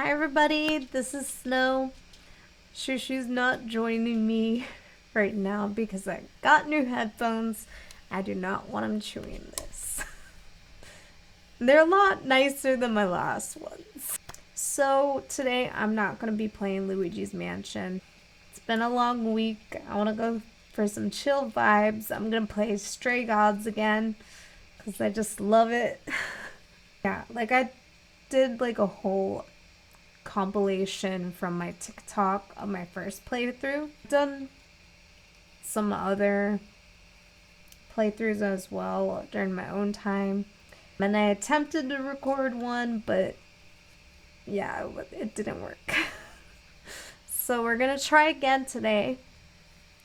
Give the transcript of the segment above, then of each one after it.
Hi everybody, this is Snow. Shushu's not joining me right now because I got new headphones. I do not want him chewing this. They're a lot nicer than my last ones. So today I'm not going to be playing Luigi's Mansion. It's been a long week. I want to go for some chill vibes. I'm going to play Stray Gods again because I just love it. Yeah, like I did like a whole compilation from my TikTok of my first playthrough. I've done some other playthroughs as well during my own time. And I attempted to record one, but yeah, it didn't work. So we're gonna try again today.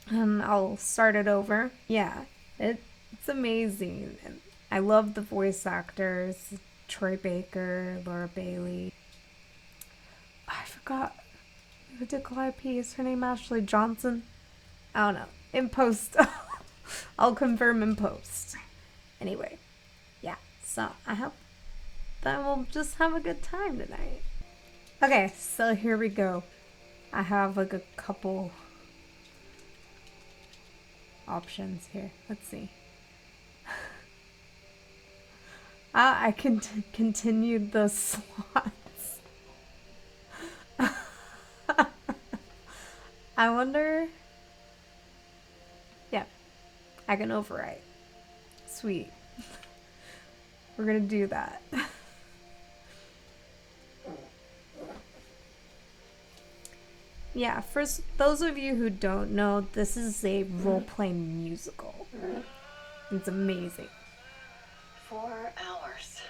And I'll start it over. Yeah, it's amazing. And I love the voice actors. Troy Baker, Laura Bailey. I forgot who did Calliope. Is her name Ashley Johnson? I don't know. In post. I'll confirm in post. Anyway, yeah. So I hope that we'll just have a good time tonight. Okay, so here we go. I have like a couple options here. Let's see. I can continue the slots. I wonder. Yeah, I can overwrite. Sweet. We're gonna do that. Yeah, for those of you who don't know, this is a role-playing musical. It's amazing. 4 hours.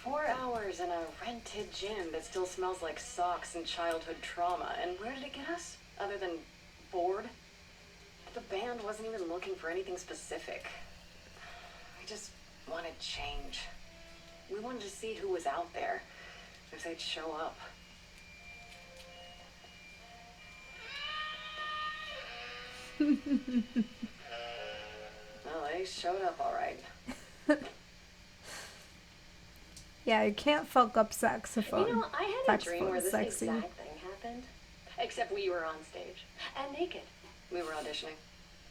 4 hours in a rented gym that still smells like socks and childhood trauma. And where did it get us? Other than bored? The band wasn't even looking for anything specific. We just wanted change. We wanted to see who was out there, if they'd show up. Well, they showed up all right. Yeah, you can't fuck up saxophone. You know, I had a dream where this Sexy. exact thing happened. Except we were on stage. And naked. We were auditioning.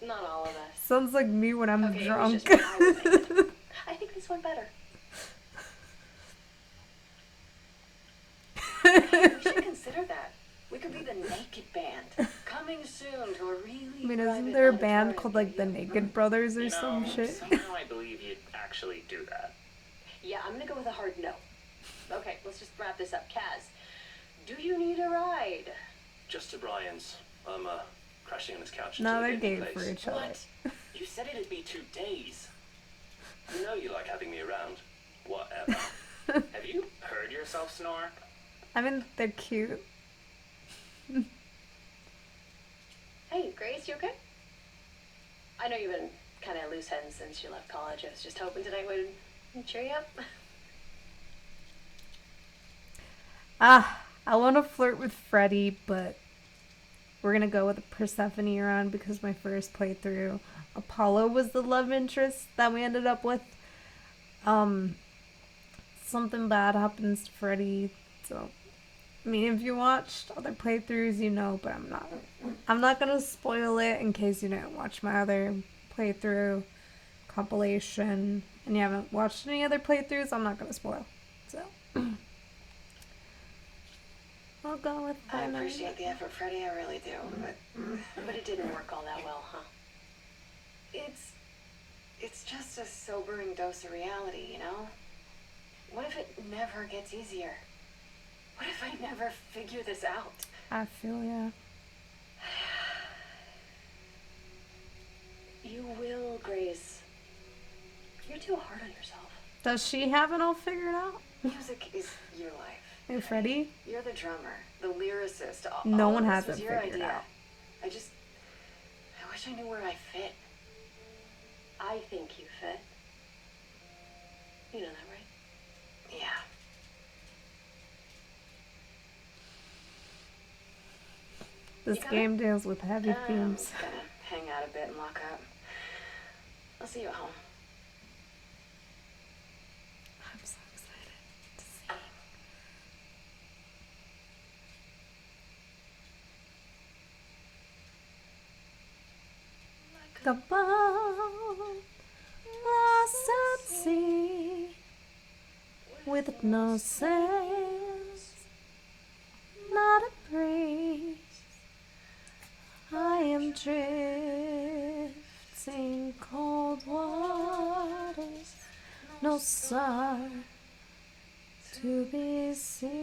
Not all of us. Sounds like me when I'm Okay, drunk. it was just I was naked. I think this went better. Hey, we should consider that. We could be the Naked Band. Coming soon to a really I mean, isn't private there a band auditorium called like the near you. Naked Brothers or some shit? Somehow I believe you'd actually do that. Yeah, I'm gonna go with a hard no. Okay, let's just wrap this up. Kaz, do you need a ride? Just to Brian's. I'm crashing on his couch. No, until they're I get gay in for place. each other. What? You said it'd be 2 days. You know you like having me around. Whatever. Have you heard yourself snore? I mean, they're cute. Hey, Grace, you okay? I know you've been kind of loose headed since you left college. I was just hoping tonight would cheer you up. I want to flirt with Freddy, but we're gonna go with Persephone around because my first playthrough, Apollo was the love interest that we ended up with. Something bad happens to Freddy, so I mean, if you watched other playthroughs, you know, but I'm not gonna spoil it in case you didn't watch my other playthrough compilation and you haven't watched any other playthroughs. I'm not gonna spoil, so I'll go with. I appreciate the effort, Freddie. I really do, but it didn't work all that well, huh? It's just a sobering dose of reality, you know. What if it never gets easier? What if I never figure this out? I feel ya. You will, Grace. You're too hard on yourself. Does she have it all figured out? Music is your life. Hey, Freddy? You're the drummer, the lyricist. No all one of has this was it your figured idea. out. I wish I knew where I fit. I think you fit. You know that, right? Yeah. This game deals with heavy I'm themes. gonna hang out a bit and lock up. I'll see you at home. a boat lost at sea with no sails, not a breeze. I am drifting cold waters, no star to be seen.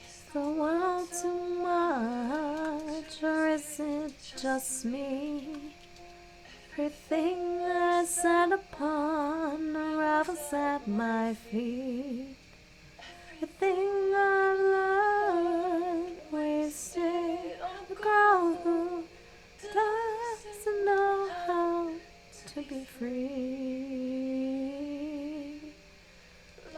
Is the world too much, or is it just me? Everything I sat upon unravels at my feet. Everything I've learned wasted on a girl who doesn't know how to be free.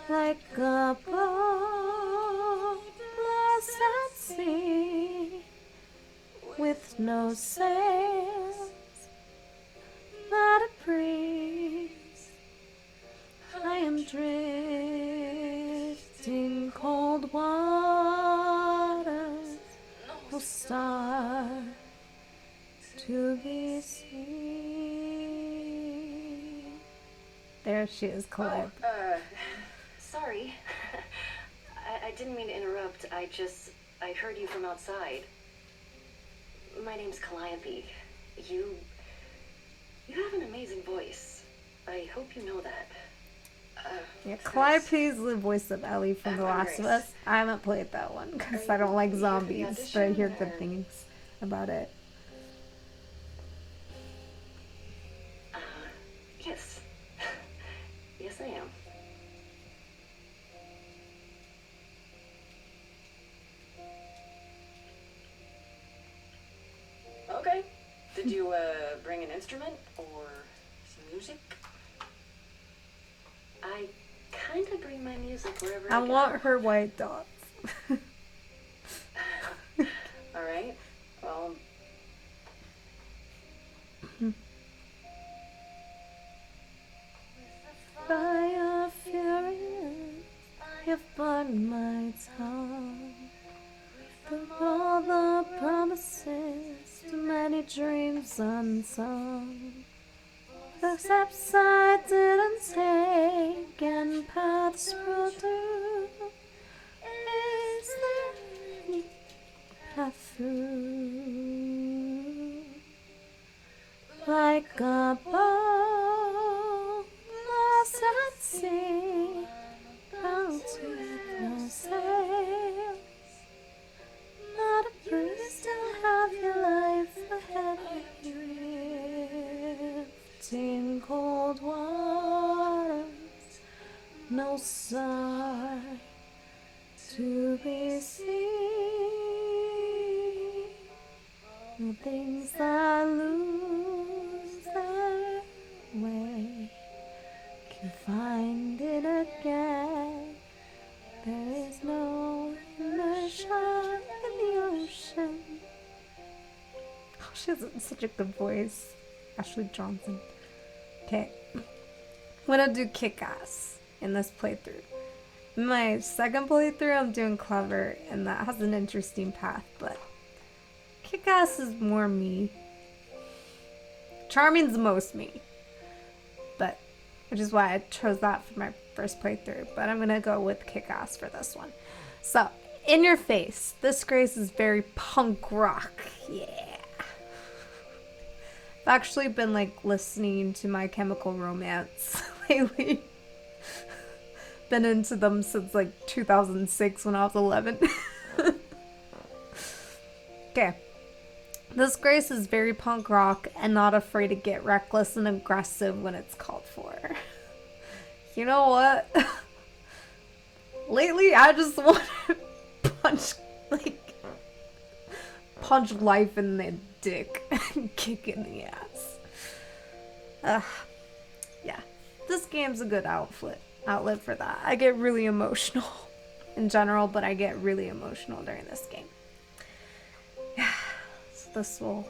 Like a boat lost at sea with no sails, not a breeze. I am drifting cold waters, no star to be seen. There she is, Caleb. Sorry. I didn't mean to interrupt. I heard you from outside. My name's Calliope. You have an amazing voice. I hope you know that. Yeah, Calliope is the voice of Ellie from The Last of Us. I haven't played that one because I don't like zombies, but I hear good things about it. Yes. Yes, I am. Okay. Did you, bring an instrument or some music? I kind of bring my music wherever I go. I want her white dots. All right. Well. Fire furious, you've burned my tongue. Through all the promises, too many dreams unsung. The steps I didn't take and paths ruled through. Is there any path through? Like a boat lost at sea, bound with no sails. Not a breeze to have your life ahead of you. In cold waters, no star to be seen. The things that lose their way can find it again. There is no inertia in the ocean. Oh, she has such a good voice. Ashley Johnson. Okay. I'm gonna do Kick-Ass in this playthrough. In my second playthrough, I'm doing Clever, and that has an interesting path, but Kick-Ass is more me. Charming's the most me. But, which is why I chose that for my first playthrough, but I'm gonna go with Kick-Ass for this one. So, in your face, this Grace is very punk rock. Yeah. I've actually been like listening to My Chemical Romance lately. Been into them since like 2006 when I was 11. Okay. This Grace is very punk rock and not afraid to get reckless and aggressive when it's called for. You know what? Lately I just want to punch life in the dick and kick in the ass. Yeah, this game's a good outlet for that. I get really emotional in general, but I get really emotional during this game. Yeah, so this will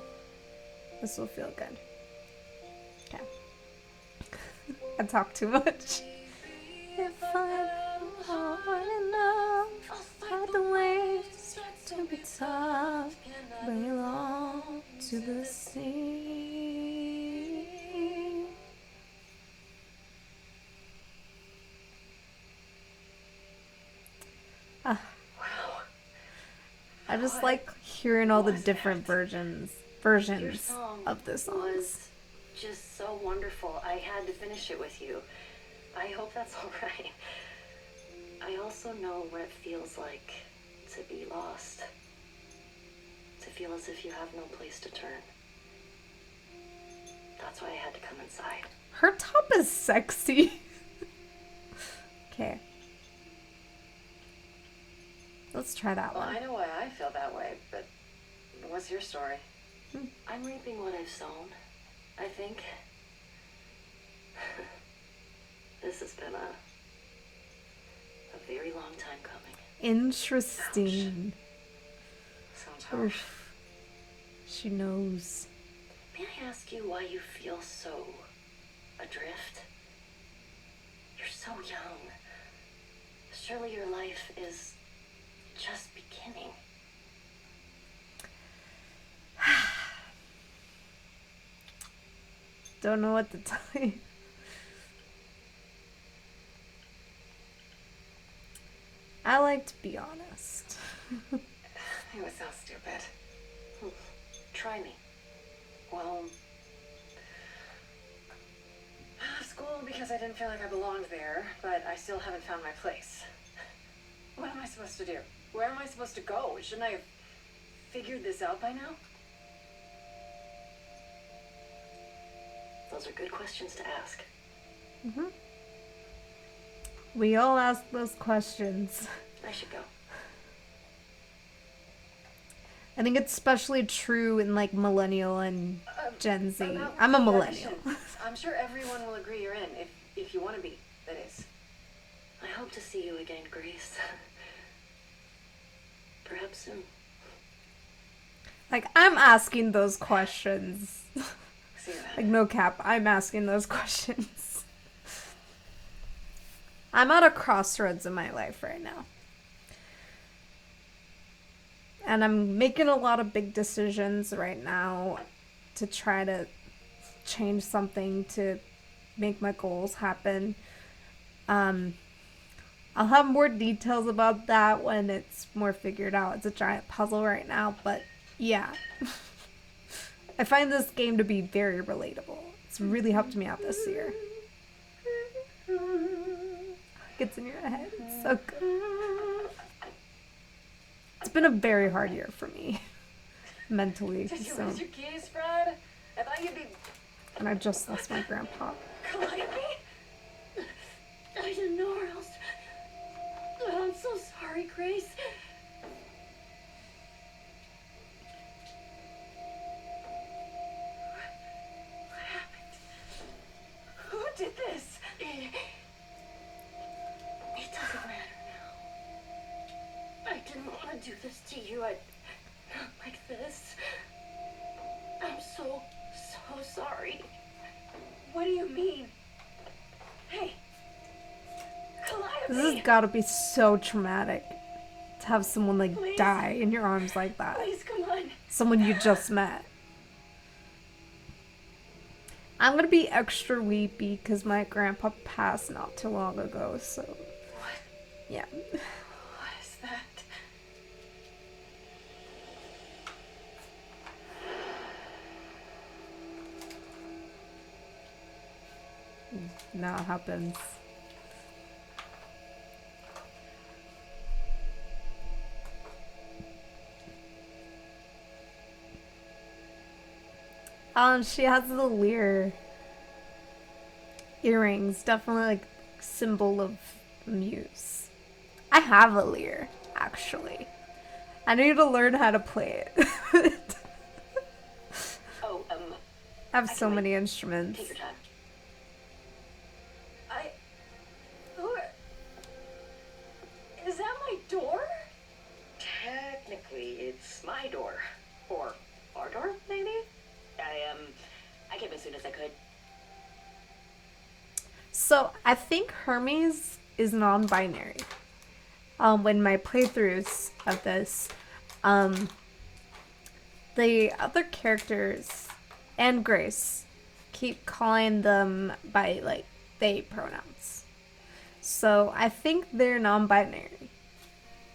feel good. Okay. I talk too much. If I hard enough. Fight the waves to be tough. Belong to the sea. Ah, Wow. I just like hearing all the was different that? versions Your song of the songs. was just so wonderful. I had to finish it with you. I hope that's all right. I also know what it feels like to be lost. To feel as if you have no place to turn. That's why I had to come inside. Her top is sexy. Okay. Let's try that Well, one. I know why I feel that way, but what's your story? I'm reaping what I've sown, I think. This has been a very long time coming. Interesting. Sounds harsh. Oof. She knows. May I ask you why you feel so adrift? You're so young. Surely your life is just beginning. Don't know what to tell you. I like to be honest. It was so stupid. Try me. Well, I left school because I didn't feel like I belonged there, but I still haven't found my place. What am I supposed to do? Where am I supposed to go? Shouldn't I have figured this out by now? Those are good questions to ask. We all ask those questions. I should go. I think it's especially true in like millennial and Gen Z. About I'm a the millennial. audition. I'm sure everyone will agree you're in, if you want to be, that is. I hope to see you again, Grace. Perhaps soon. Like, I'm asking those questions. See you then. Like, no cap, I'm asking those questions. I'm at a crossroads in my life right now. And I'm making a lot of big decisions right now to try to change something to make my goals happen. I'll have more details about that when it's more figured out. It's a giant puzzle right now, but yeah. I find this game to be very relatable. It's really helped me out this year. Gets in your head. It's so good. It's been a very hard year for me. Mentally. Did you So, lose your keys, Fred? I thought you'd be and I just lost my grandpa. colliding me. I didn't know where else. Oh, I'm so sorry, Grace. What happened? Who did this? It doesn't matter now. I didn't want to do this to you. Not like this. I'm so sorry. What do you mean? Hey, Calliope. This has gotta be so traumatic to have someone like Please. die in your arms like that. Please, come on. Someone you just met. I'm gonna be extra weepy because my grandpa passed not too long ago, so What? yeah. What is that? Now it happens. She has the Lear earrings, definitely like symbol of Muse. I have a Lear, actually. I need to learn how to play it. Oh, I have I so can wait. many instruments. take your time. Who are... Is that my door? Technically, it's my door. Or our door, maybe? I came as soon as I could. So I think Hermes is non-binary. When my playthroughs of this, the other characters and Grace keep calling them by like they pronouns. So I think they're non-binary.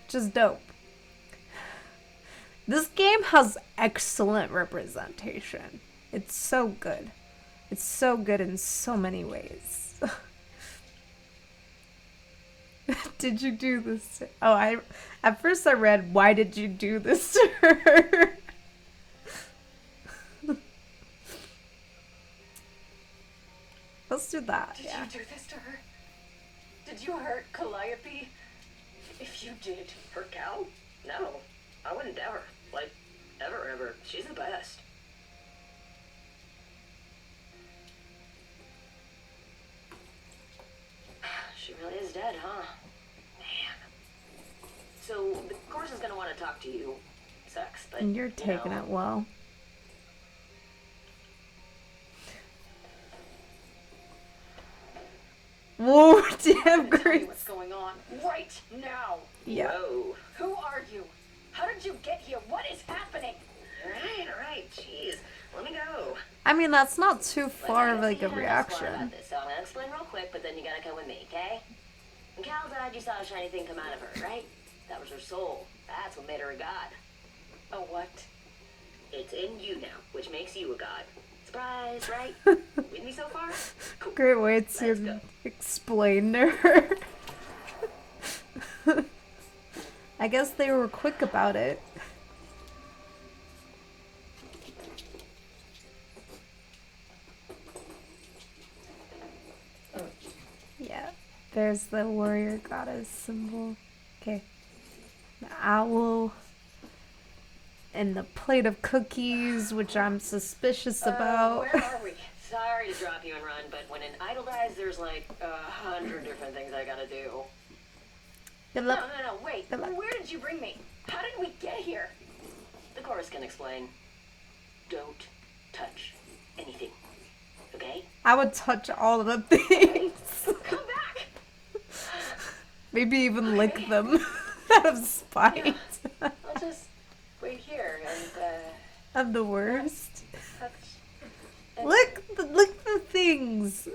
Just dope. This game has excellent representation. It's so good. It's so good in so many ways. Did you do this? At first I read, why did you do this to her? Let's do that. Did Yeah. you do this to her? Did you hurt Calliope? If you did, Her cow? No, I wouldn't ever. Like, ever. She's the best. She really is dead, huh? Man. So, the course is gonna want to talk to you, Sex, but And you're taking it well. Whoa, damn, tell me Grace. what's going on right now. Yeah. Whoa. Who are you? How did you get here? What is happening? Alright, jeez. Let me go. I mean, that's not too far of Listen, like a you don't have to explore reaction. about this, so I'm gonna explain real quick, but then you gotta come with me, okay? When Cal died, you saw a shiny thing come out of her, right? That was her soul. That's what made her a god. A what? It's in you now, which makes you a god. Surprise, right? With me so far? Cool. Great way Let's to go. explain to her. I guess they were quick about it. Yeah, there's the warrior goddess symbol. Okay. The owl. And the plate of cookies, which I'm suspicious about. Where are we? Sorry to drop you and run, but when an idol dies, there's like 100 different things I gotta do. Good No, luck. wait. Good luck. Where did you bring me? How did we get here? The chorus can explain. Don't touch anything. Okay? I would touch all of the things. Come back! Maybe even lick them out of spite. I'll just wait here and I'm the worst. touch. And Lick the things.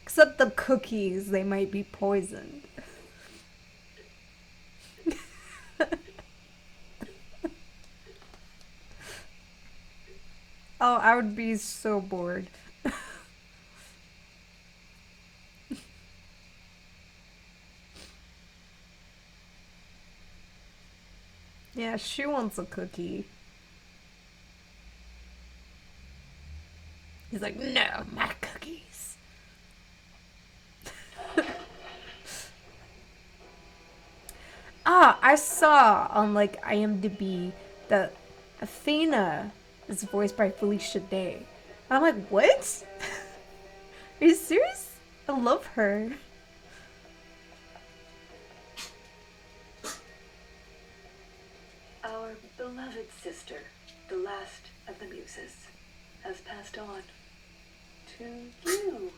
Except the cookies, they might be poisoned. Oh, I would be so bored. Yeah, she wants a cookie. He's like, no, my cookies. I saw on like IMDb that Athena is voiced by Felicia Day. And I'm like, what? Are you serious? I love her. our beloved sister, the last of the muses, has passed on to you,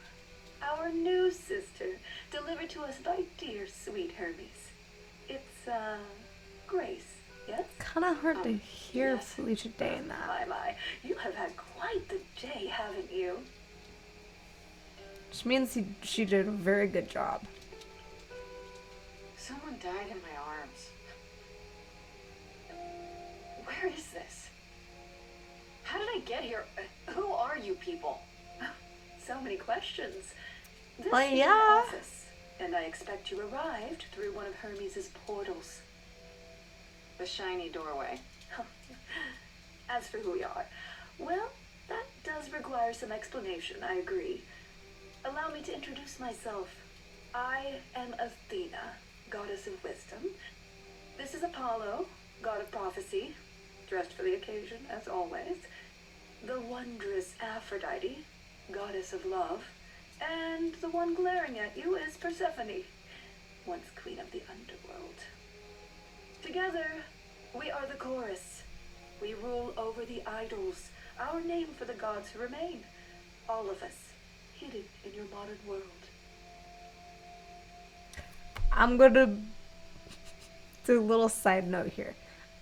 our new sister, delivered to us by dear sweet Hermes. It's, Grace, yes? Kind of hard to hear yes. Felicia Day in that. My, you have had quite the day, haven't you? Which means she did a very good job. Someone died in my arms. Where is this? How did I get here? Who are you people? So many questions. This Well, is an yeah. office, and I expect you arrived through one of Hermes' portals. The shiny doorway. As for who we are, well, that does require some explanation, I agree. Allow me to introduce myself. I am Athena, goddess of wisdom. This is Apollo, god of prophecy, dressed for the occasion, as always. The wondrous Aphrodite, goddess of love. And the one glaring at you is Persephone, once queen of the underworld. Together, we are the chorus. We rule over the idols, our name for the gods who remain. All of us, hidden in your modern world. I'm gonna do a little side note here.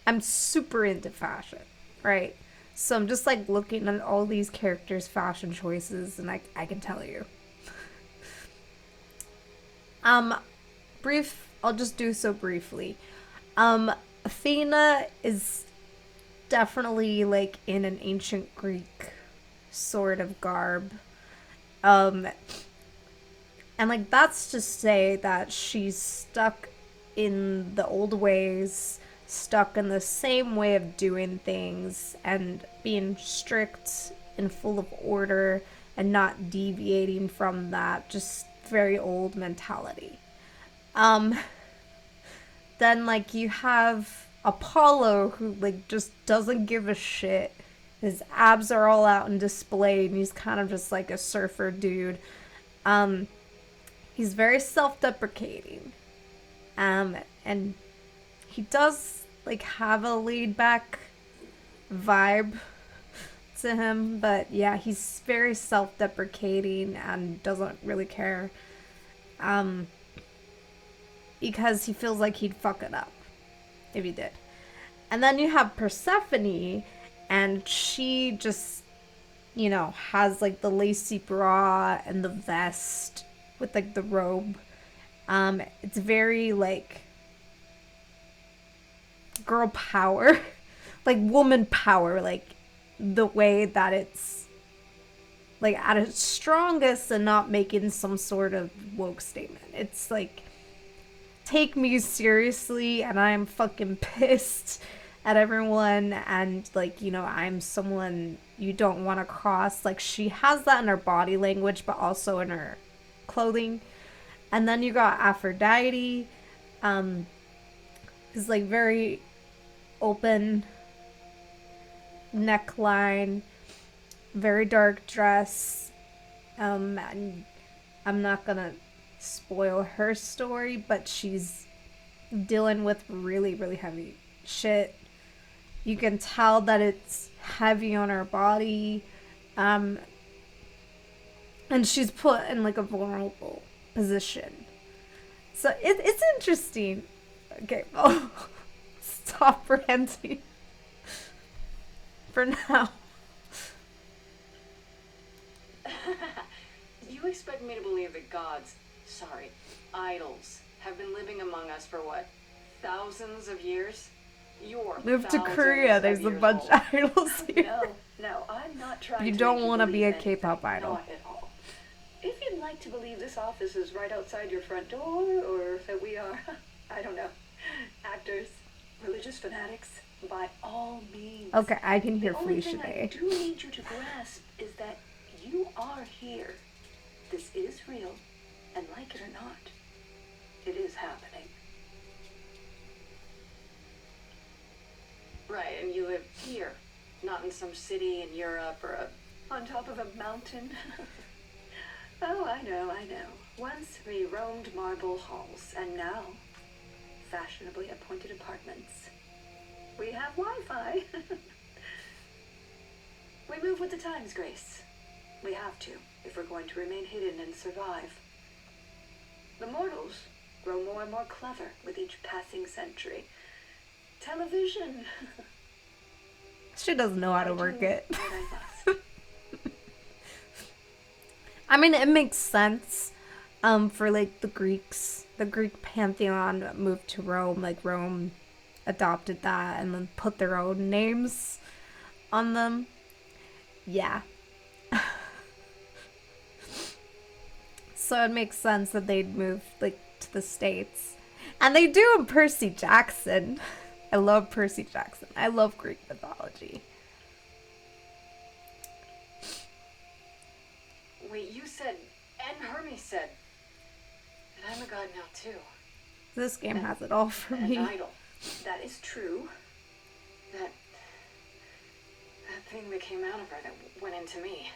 I'm super into fashion, right? So I'm just like looking at all these characters' fashion choices, and I can tell you. Um, I'll just do so briefly. Athena is definitely like in an ancient Greek sort of garb. Um, and like that's to say that she's stuck in the old ways, stuck in the same way of doing things and being strict and full of order and not deviating from that just very old mentality. Um then like you have Apollo who like just doesn't give a shit. His abs are all out and displayed and he's kind of just like a surfer dude. Um he's very self-deprecating. And he does like have a laid back vibe to him, but yeah, he's very self-deprecating and doesn't really care. Because he feels like he'd fuck it up if he did. And then you have Persephone, and she just, has like the lacy bra and the vest with like the robe. It's very like girl power, like woman power, like the way that it's like at its strongest and not making some sort of woke statement. It's like, take me seriously and I'm fucking pissed at everyone, and like, I'm someone you don't want to cross. Like, she has that in her body language but also in her clothing. And then you got Aphrodite, is like very open neckline, very dark dress. And I'm not gonna spoil her story, but she's dealing with really, really heavy shit. You can tell that it's heavy on her body. And she's put in like a vulnerable position. So it's interesting. Okay, well, stop ranting for now. You expect me to believe that idols, have been living among us for what, thousands of years? You're Move to Korea. There's a bunch of idols here. No, I'm not trying You to don't make want to be a anything. K-pop idol. Not at all. If you'd like to believe this office is right outside your front door, or that we are, I don't know, actors, religious fanatics, by all means. Okay, I can hear The only Felicia thing I Day. do need you to grasp is that you are here. This is real, and like it or not, it is happening. Right, and you live here, not in some city in Europe or On top of a mountain. Oh, I know. Once we roamed marble halls, and now fashionably appointed apartments. We have Wi-Fi. We move with the times, Grace. We have to, if we're going to remain hidden and survive. The mortals grow more and more clever with each passing century. Television. She doesn't know how to I work do it. what I must. I mean, it makes sense. For like the Greek pantheon moved to Rome. Like Rome adopted that and then put their own names on them. Yeah. So it makes sense that they'd move like to the States. And they do in Percy Jackson. I love Percy Jackson. I love Greek mythology. Wait, you said, and Hermes said, that I'm a god now too. This game has it all for An me. idol. That is true. That thing that came out of her that went into me.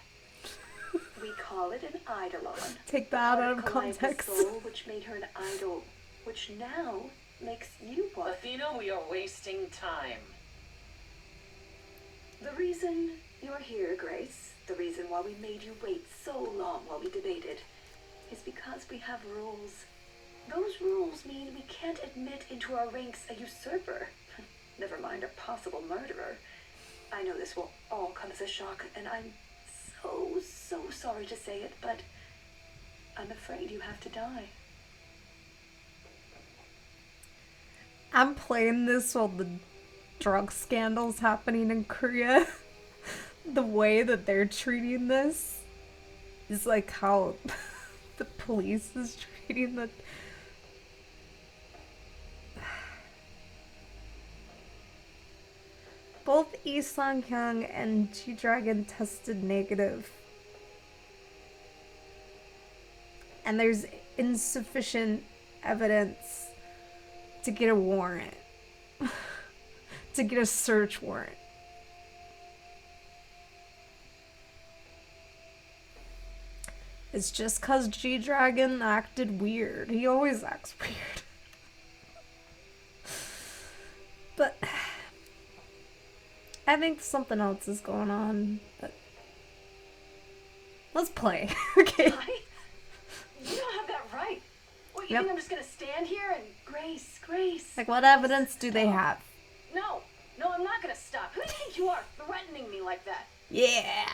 We call it an eidolon. Take that out of Particle like the context. soul, which made her an idol, which now makes you one. Athena, we are wasting time. The reason you're here, Grace, the reason why we made you wait so long while we debated, is because we have rules. Those rules mean we can't admit into our ranks a usurper. Never mind a possible murderer. I know this will all come as a shock, and I'm so sorry to say it, but I'm afraid you have to die. I'm playing this while the drug scandal's happening in Korea. The way that they're treating this is like how the police is treating the... Both Lee Sang-hyun and G-Dragon tested negative. And there's insufficient evidence to get a warrant. To get a search warrant. It's just cause G-Dragon acted weird. He always acts weird. But I think something else is going on. But let's play, okay? You don't have that right. What, you Yep. think I'm just gonna stand here and... Grace. Like, what evidence do they have? No, I'm not gonna stop. Who do you think you are, threatening me like that? Yeah.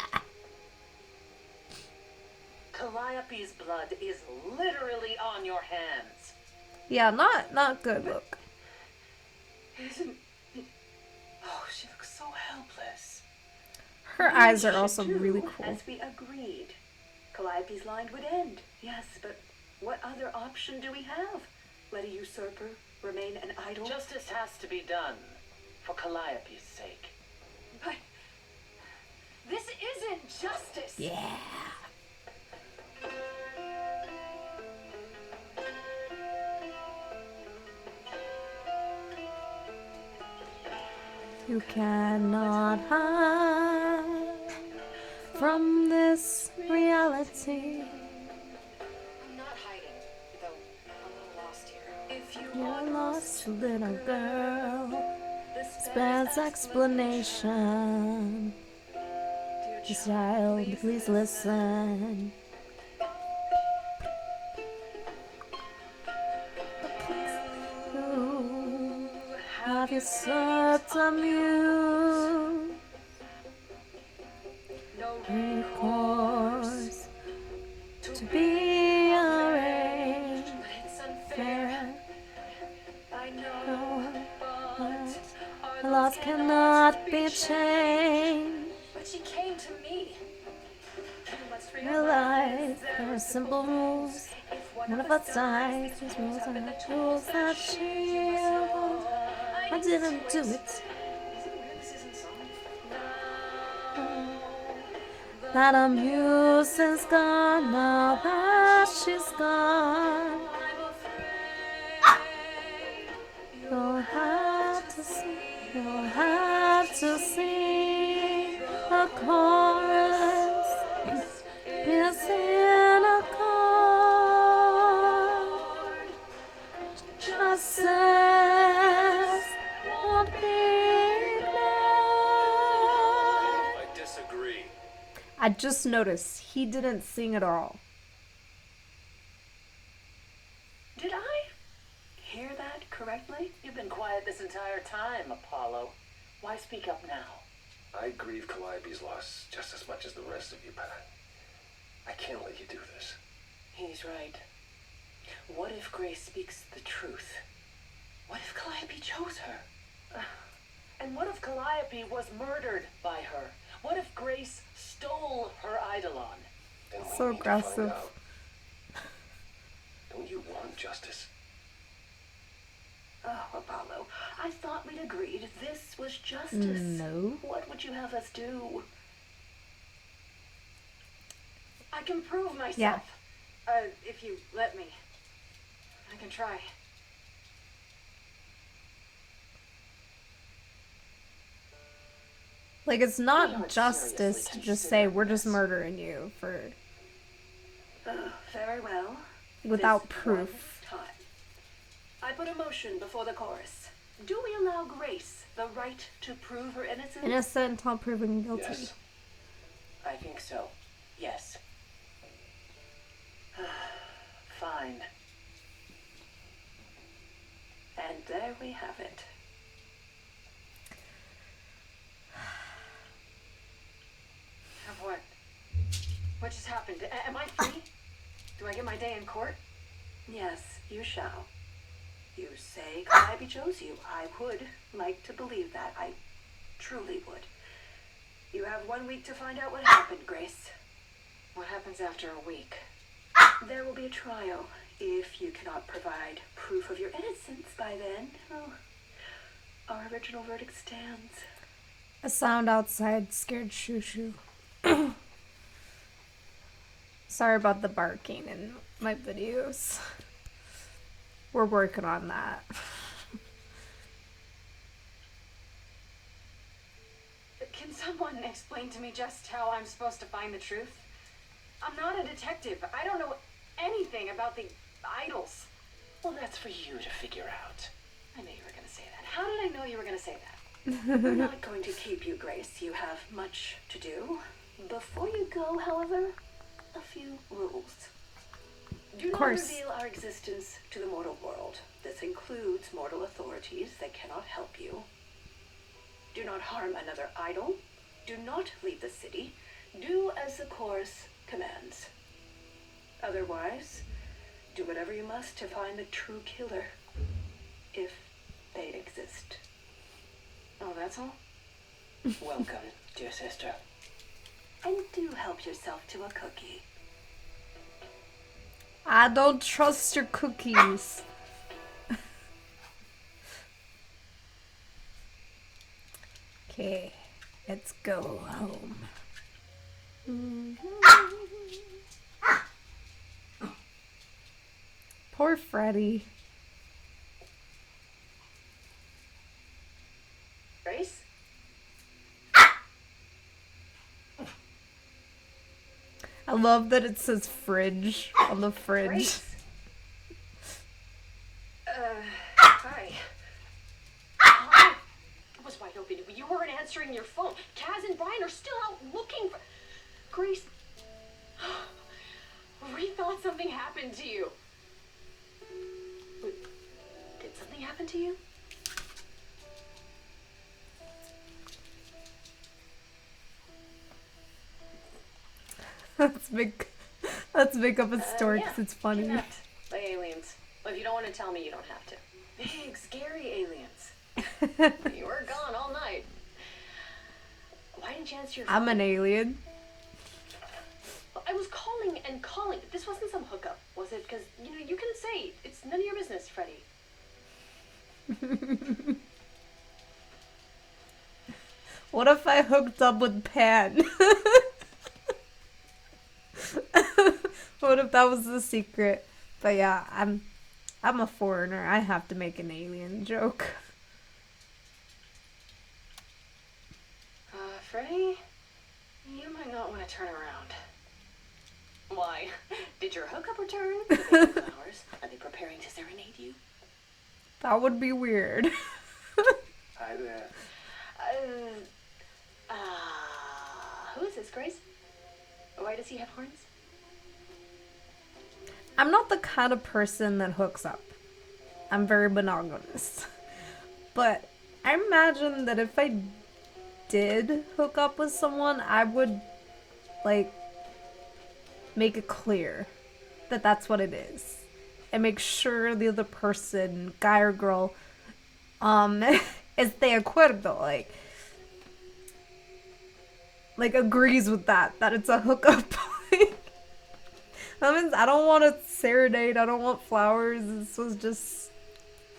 Calliope's blood is literally on your hands. Yeah, not good look. Isn't... Oh, she looks so helpless. Her We eyes are should also do really cool. As we agreed. Calliope's line would end. Yes, but what other option do we have? Let a usurper remain an idol? Justice has to be done for Calliope's sake. But... this isn't justice. Yeah. You cannot hide from this reality. I'm not hiding, though I'm a little lost here. If you You're are lost, little girl. this Spans explanation. Dear Child, please listen. Who have usurped a muse? no Recourse to be arranged. but it's unfair. Fair. I know, but our Laws cannot be changed. But she came to me. You must Realize there are simple rules. if One of us dies, these rules are the tools that she evolved. I didn't do it. Is it weird this isn't song? That a muse is gone now that she's gone. You'll have to sing a chorus. Missing a chord. Justice won't be ignored. I disagree. I just noticed he didn't sing at all. Did I hear that correctly? You've been quiet this entire time, Apollo. Why speak up now? I grieve Calliope's loss just as much as the rest of you, but I can't let you do this. He's right. What if Grace speaks the truth? What if Calliope chose her? And what if Calliope was murdered by her? What if Grace stole her Eidolon? Then we So need to find aggressive. out. Don't you want justice? Oh, Apollo, I thought we'd agreed this was justice. No. What would you have us do? I can prove myself. Yeah. If you let me. I can try. Like, it's We not aren't justice seriously to just say we're just considering murdering you for Very well. without This proof. one time. I put a motion before the chorus. Do we allow Grace the right to prove her innocence? Innocent until proven guilty. Yes. I think so. Yes. Fine. there we have it. Have what? What just happened? Am I free? Do I get my day in court? Yes, you shall. You say Calliope chose you. I would like to believe that. I truly would. You have 1 week to find out what happened, Grace. What happens after a week? There will be a trial. If you cannot provide proof of your innocence by then, well, our original verdict stands. A sound outside scared Shushu. Sorry about the barking in my videos. We're working on that. Can someone explain to me just how I'm supposed to find the truth? I'm not a detective. I don't know anything about the idols. Well, that's for you to figure out. I knew you were going to say that. How did I know you were going to say that? We're not going to keep you, Grace. You have much to do. Before you go, however, a few rules. Do Of not course. reveal our existence to the mortal world. This includes mortal authorities that cannot help you. Do not harm another idol. Do not leave the city. Do as the chorus commands. Otherwise, do whatever you must to find the true killer, if they exist. Oh, that's all? Welcome, dear sister. And do help yourself to a cookie. I don't trust your cookies. Okay, let's go home. Poor Freddy. Grace? I love that it says fridge on the fridge. Grace? Hi. I was wide open, but you weren't answering your phone. Kaz and Brian are still out looking for... Grace, we thought something happened to you. Wait, did something happen to you? Let's make up a story because Yeah, it's funny. Kidnapped by aliens. But if you don't want to tell me, you don't have to. Big, scary aliens. You were gone all night. Why didn't you answer your phone? I'm an alien. I was calling and calling. This wasn't some hookup, was it? Because, you know, you can say it's none of your business, Freddie. What if I hooked up with Pan? What if that was the secret? But yeah, I'm a foreigner. I have to make an alien joke. Freddie, you might not want to turn around. Why? Did your hookup return? Do they have flowers? Are they preparing to serenade you? That would be weird. Hi there. Who is this, Grace? Why does he have horns? I'm not the kind of person that hooks up. I'm very monogamous. But I imagine that if I did hook up with someone, I would, like, make it clear that that's what it is. And make sure the other person, guy or girl, is de acuerdo, like agrees with that it's a hookup. That means I don't want to serenade, I don't want flowers. This was just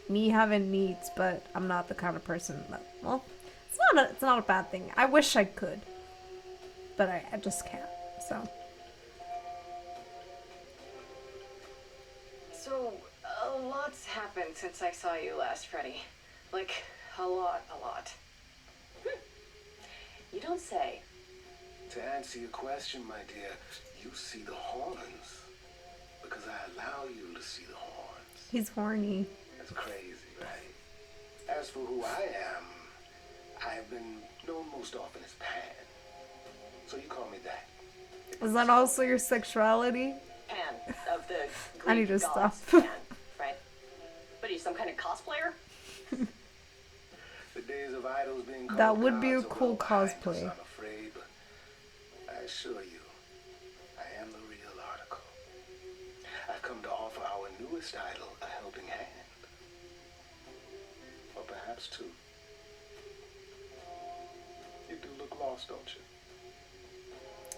me having needs, but I'm not the kind of person that, well, it's not a bad thing. I wish I could, but I just can't, so. So, a lot's happened since I saw you last, Freddie. Like, a lot. You don't say. To answer your question, my dear, you see the horns. Because I allow you to see the horns. He's horny. That's crazy, right? As for who I am, I have been known most often as Pan. So you call me that. Is that also your sexuality? Pan of the Greek I need to gods, stop. Pan, right? But he's some kind of cosplayer? days of idols being called That would be a gods are cool well behind us, cosplay. I'm afraid, but I assure you, I am the real article. I've come to offer our newest idol a helping hand. Or perhaps two. You do look lost, don't you?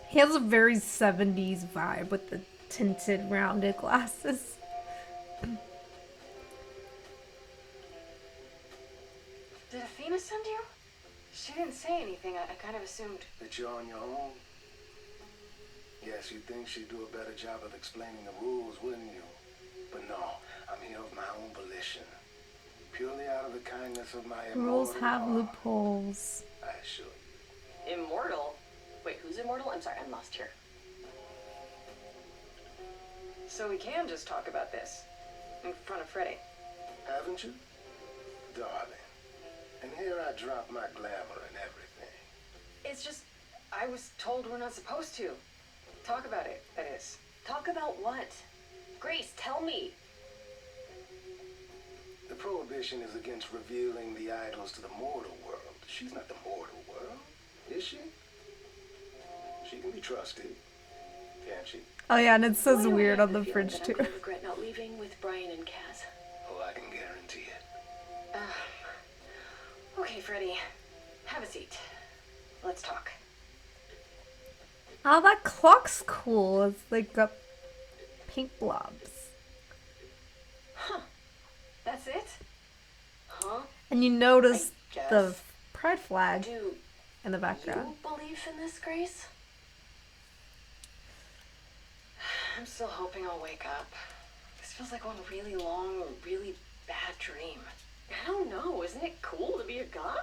He has a very 70s vibe with the tinted rounded glasses. Did Athena send you? She didn't say anything. I kind of assumed. That you're on your own? Yes, you'd think she'd do a better job of explaining the rules, wouldn't you? But no, I'm here of my own volition. Purely out of the kindness of my Rules immortal have heart, loopholes. I assure you. Immortal? Wait, who's immortal? I'm sorry, I'm lost here. So we can just talk about this in front of Freddy. Haven't you? Darling. And here I drop my glamour and everything. It's just, I was told we're not supposed to. Talk about it, that is. Talk about what? Grace, tell me. The prohibition is against revealing the idols to the mortal world. She's not the mortal world, is she? She can be trusted, can't she? Oh yeah, and it says Why do I weird have on the feeling fridge that too. I'm gonna regret not leaving with Brian and Kaz. Oh, I can guarantee it. Okay, Freddy. Have a seat. Let's talk. Oh, that clock's cool. It's like got pink blobs. That's it? Huh? And you notice I the guess. pride flag Do in the background. you believe in this, Grace? I'm still hoping I'll wake up. This feels like one really long, really bad dream. I don't know. Isn't it cool to be a god?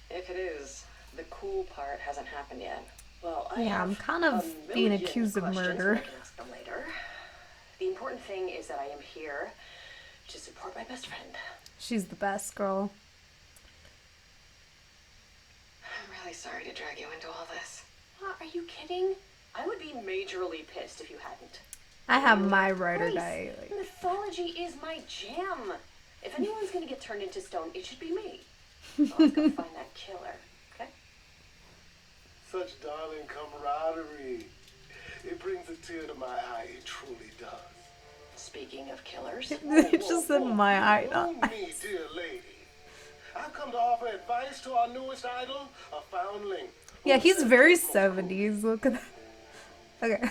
If it is, the cool part hasn't happened yet. Well, I Yeah, have I'm kind a of being million accused of questions, murder. but I can ask them later. The important thing is that I am here to support my best friend. She's the best girl. I'm really sorry to drag you into all this. Are you kidding? I would be majorly pissed if you hadn't. I have my ride or Grace, die. Like, mythology is my jam. If anyone's gonna get turned into stone, it should be me. So let's go find that killer, okay? Such darling camaraderie. It brings a tear to my eye. It truly does. Speaking of killers, it just said my eye. Know me, dear lady. I've come to offer advice to our newest idol, a foundling. Yeah, who he's says very it's most 70s. Look at that. Okay.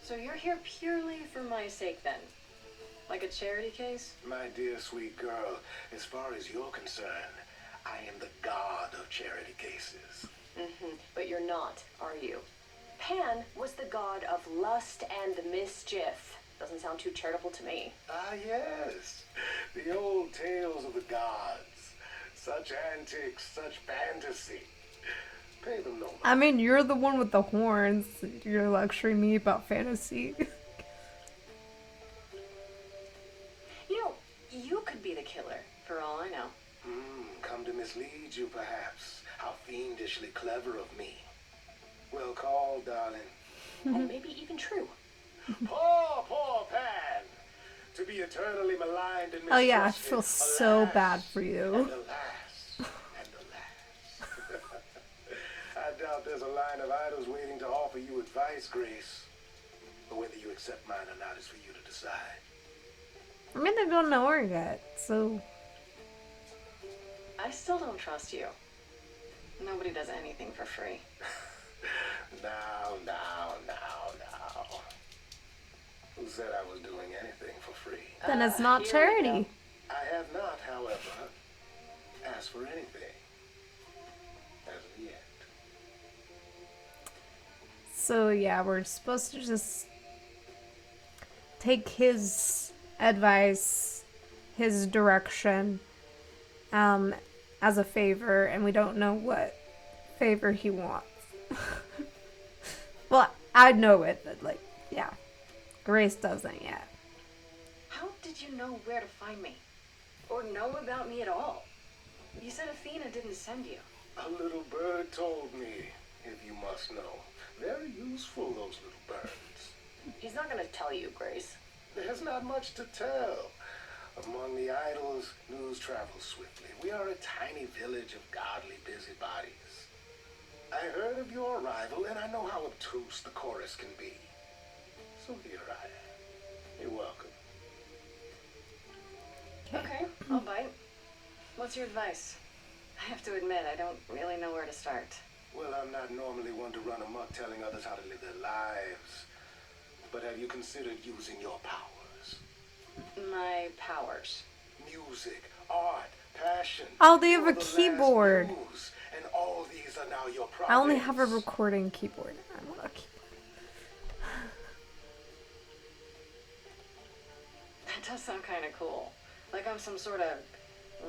So you're here purely for my sake then? Like a charity case? My dear sweet girl, as far as you're concerned, I am the god of charity cases. but you're not, are you? Pan was the god of lust and mischief. Doesn't sound too charitable to me. Ah, yes. The old tales of the gods. Such antics, such fantasy. Pay them no mind. I mean, you're the one with the horns. You're lecturing me about fantasy. You know, you could be the killer, for all I know. Come to mislead you, perhaps. How fiendishly clever of me. Well called, darling. And maybe even true. Poor, poor Pan. To be eternally maligned and mistrusted. Oh yeah, I feel so Alas, bad for you. And alas, and alas. I doubt there's a line of idols waiting to offer you advice, Grace. But whether you accept mine or not is for you to decide. I mean, I don't know her yet, so I still don't trust you. Nobody does anything for free. Now. Who said I was doing anything for free? then it's not here we charity. I have not, however, asked for anything. As of yet. So yeah, we're supposed to just take his advice, his direction, as a favor, and we don't know what favor he wants. Well, I know it, but like, yeah, Grace doesn't yet. How did you know where to find me? Or know about me at all? You said Athena didn't send you. A little bird told me, if you must know. Very useful, those little birds. He's not gonna tell you, Grace. There's not much to tell. Among the idols, news travels swiftly. We are a tiny village of godly busybodies. I heard of your arrival, and I know how obtuse the chorus can be. So here I am. You're welcome. Okay, I'll bite. What's your advice? I have to admit, I don't really know where to start. Well, I'm not normally one to run amok telling others how to live their lives. But have you considered using your powers? My powers. Music, art, passion. Oh, they have You're a the last keyboard. muse, and all these are now your I only have a province. recording keyboard. I want a keyboard. That does sound kind of cool. Like I'm some sort of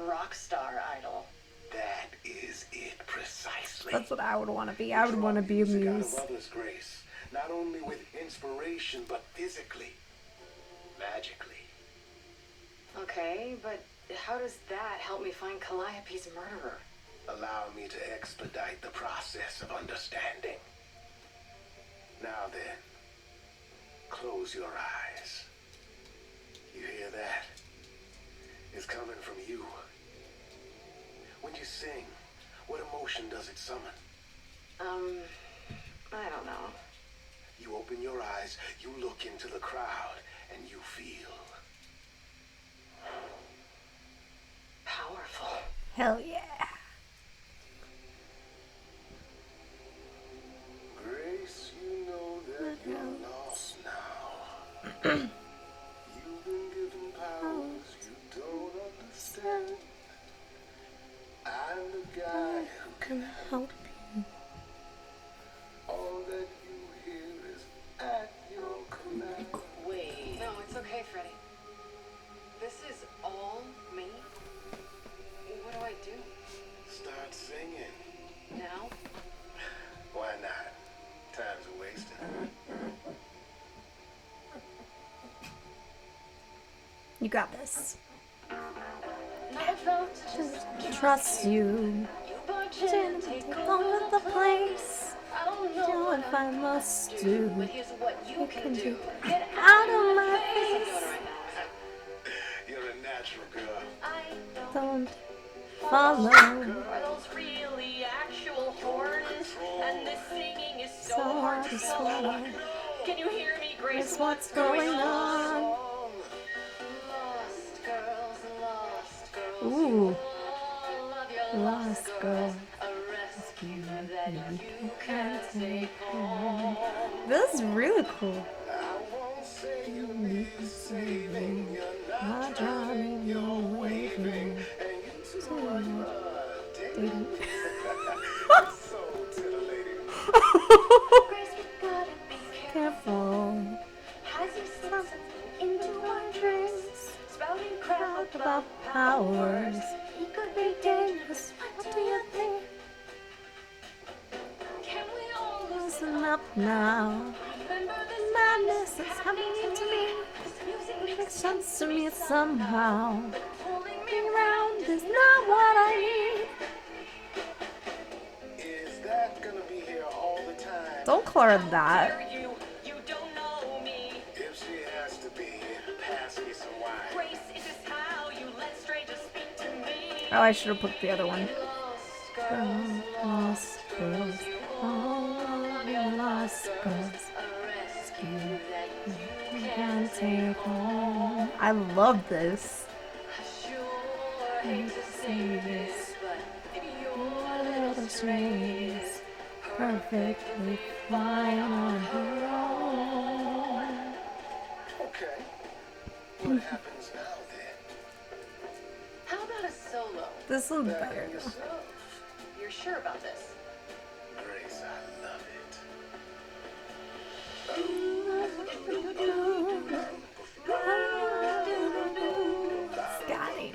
rock star idol. That is it precisely. That's what I would want to be. I would want to be a Music out of muse. others, Grace. Not only with inspiration, but physically, magically. Okay, but how does that help me find Calliope's murderer? Allow me to expedite the process of understanding. Now then, close your eyes. You hear that? It's coming from you. When you sing, what emotion does it summon? I don't know. You open your eyes, you look into the crowd, and you feel Powerful. Hell yeah. Grace, you know that you're lost now. You've been given powers you don't understand. I'm the guy who Can help you. all that you hear is at your command. Wait. No, it's okay, Freddy. This is all me? What do I do? Start singing. Now? Why not? Time's a wasting. You got this. Never Trust you. to Take over the place. I don't Do know if I must do. but here's what you can do. do. Get Out of my face. face. You're a natural girl. I Don't follow. Are those really actual horns? And this singing is so So hard hard to to swallow. swallow. Can you hear me, Grace? It's what's going on. Lost girls, lost girls. Ooh, All of your lost girl. a rescue that you can take home. This is really cool. I won't say you need saving. You're Not not drowning, drowning, you're you're waving. waving. And you two are dating. Dating. So titillating. Grace, we gotta be careful. Careful. Has he slipped into our dreams? Spouting crap Talk about powers. He could be dangerous. What do you think? Can we all Listen up now. remember this Madness is happening to me. This music Makes makes sense to me somehow. pulling me Being around. around is not what I Is that gonna be here all the time? need. Don't call her that. Dare you? You don't know me. If she has to be, pass me some wine. Grace, is this how you let strangers speak to me? Oh, I should have put the other one. Lost girls, Lost girls. Oh, you lost girls. a rescue that you Can can take home. I love this. Sure hate to say this, but Your little string is perfectly fine on her own. Okay. What happens now then? how about a solo? This one's Back better on though. yourself. You're sure about this? Grace, I love it. Scotty.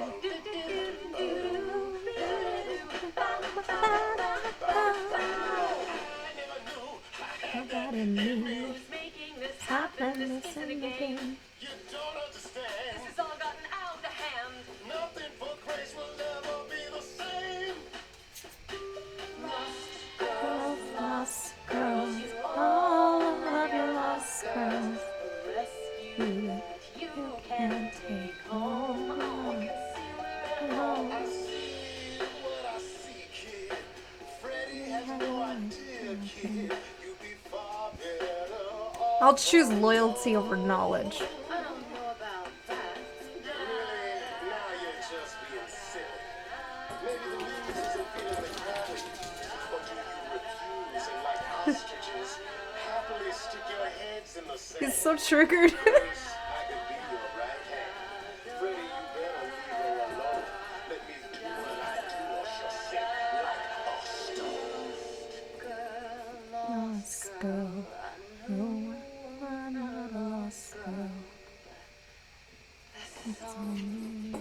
Nobody knew Who's making this happen happen? This this isn't a in the game. game. You don't understand. This has all gotten out of hand. Nothing for Grace will ever be the same. Girls, lost girls, all of your lost girls. A rescue You you can take home. I'll choose loyalty over knowledge. I don't know about that. Really? Now you're just being silly. Maybe the muse isn't feeling the gravity. Or do you refuse and like ostriches happily stick your heads in the sand? He's so triggered. Grace, I could be your right hand. Freddy, you better leave her alone. Let me do what I do or she'll sink like a stone. Lost girl. No, I'm not a lost girl. It's only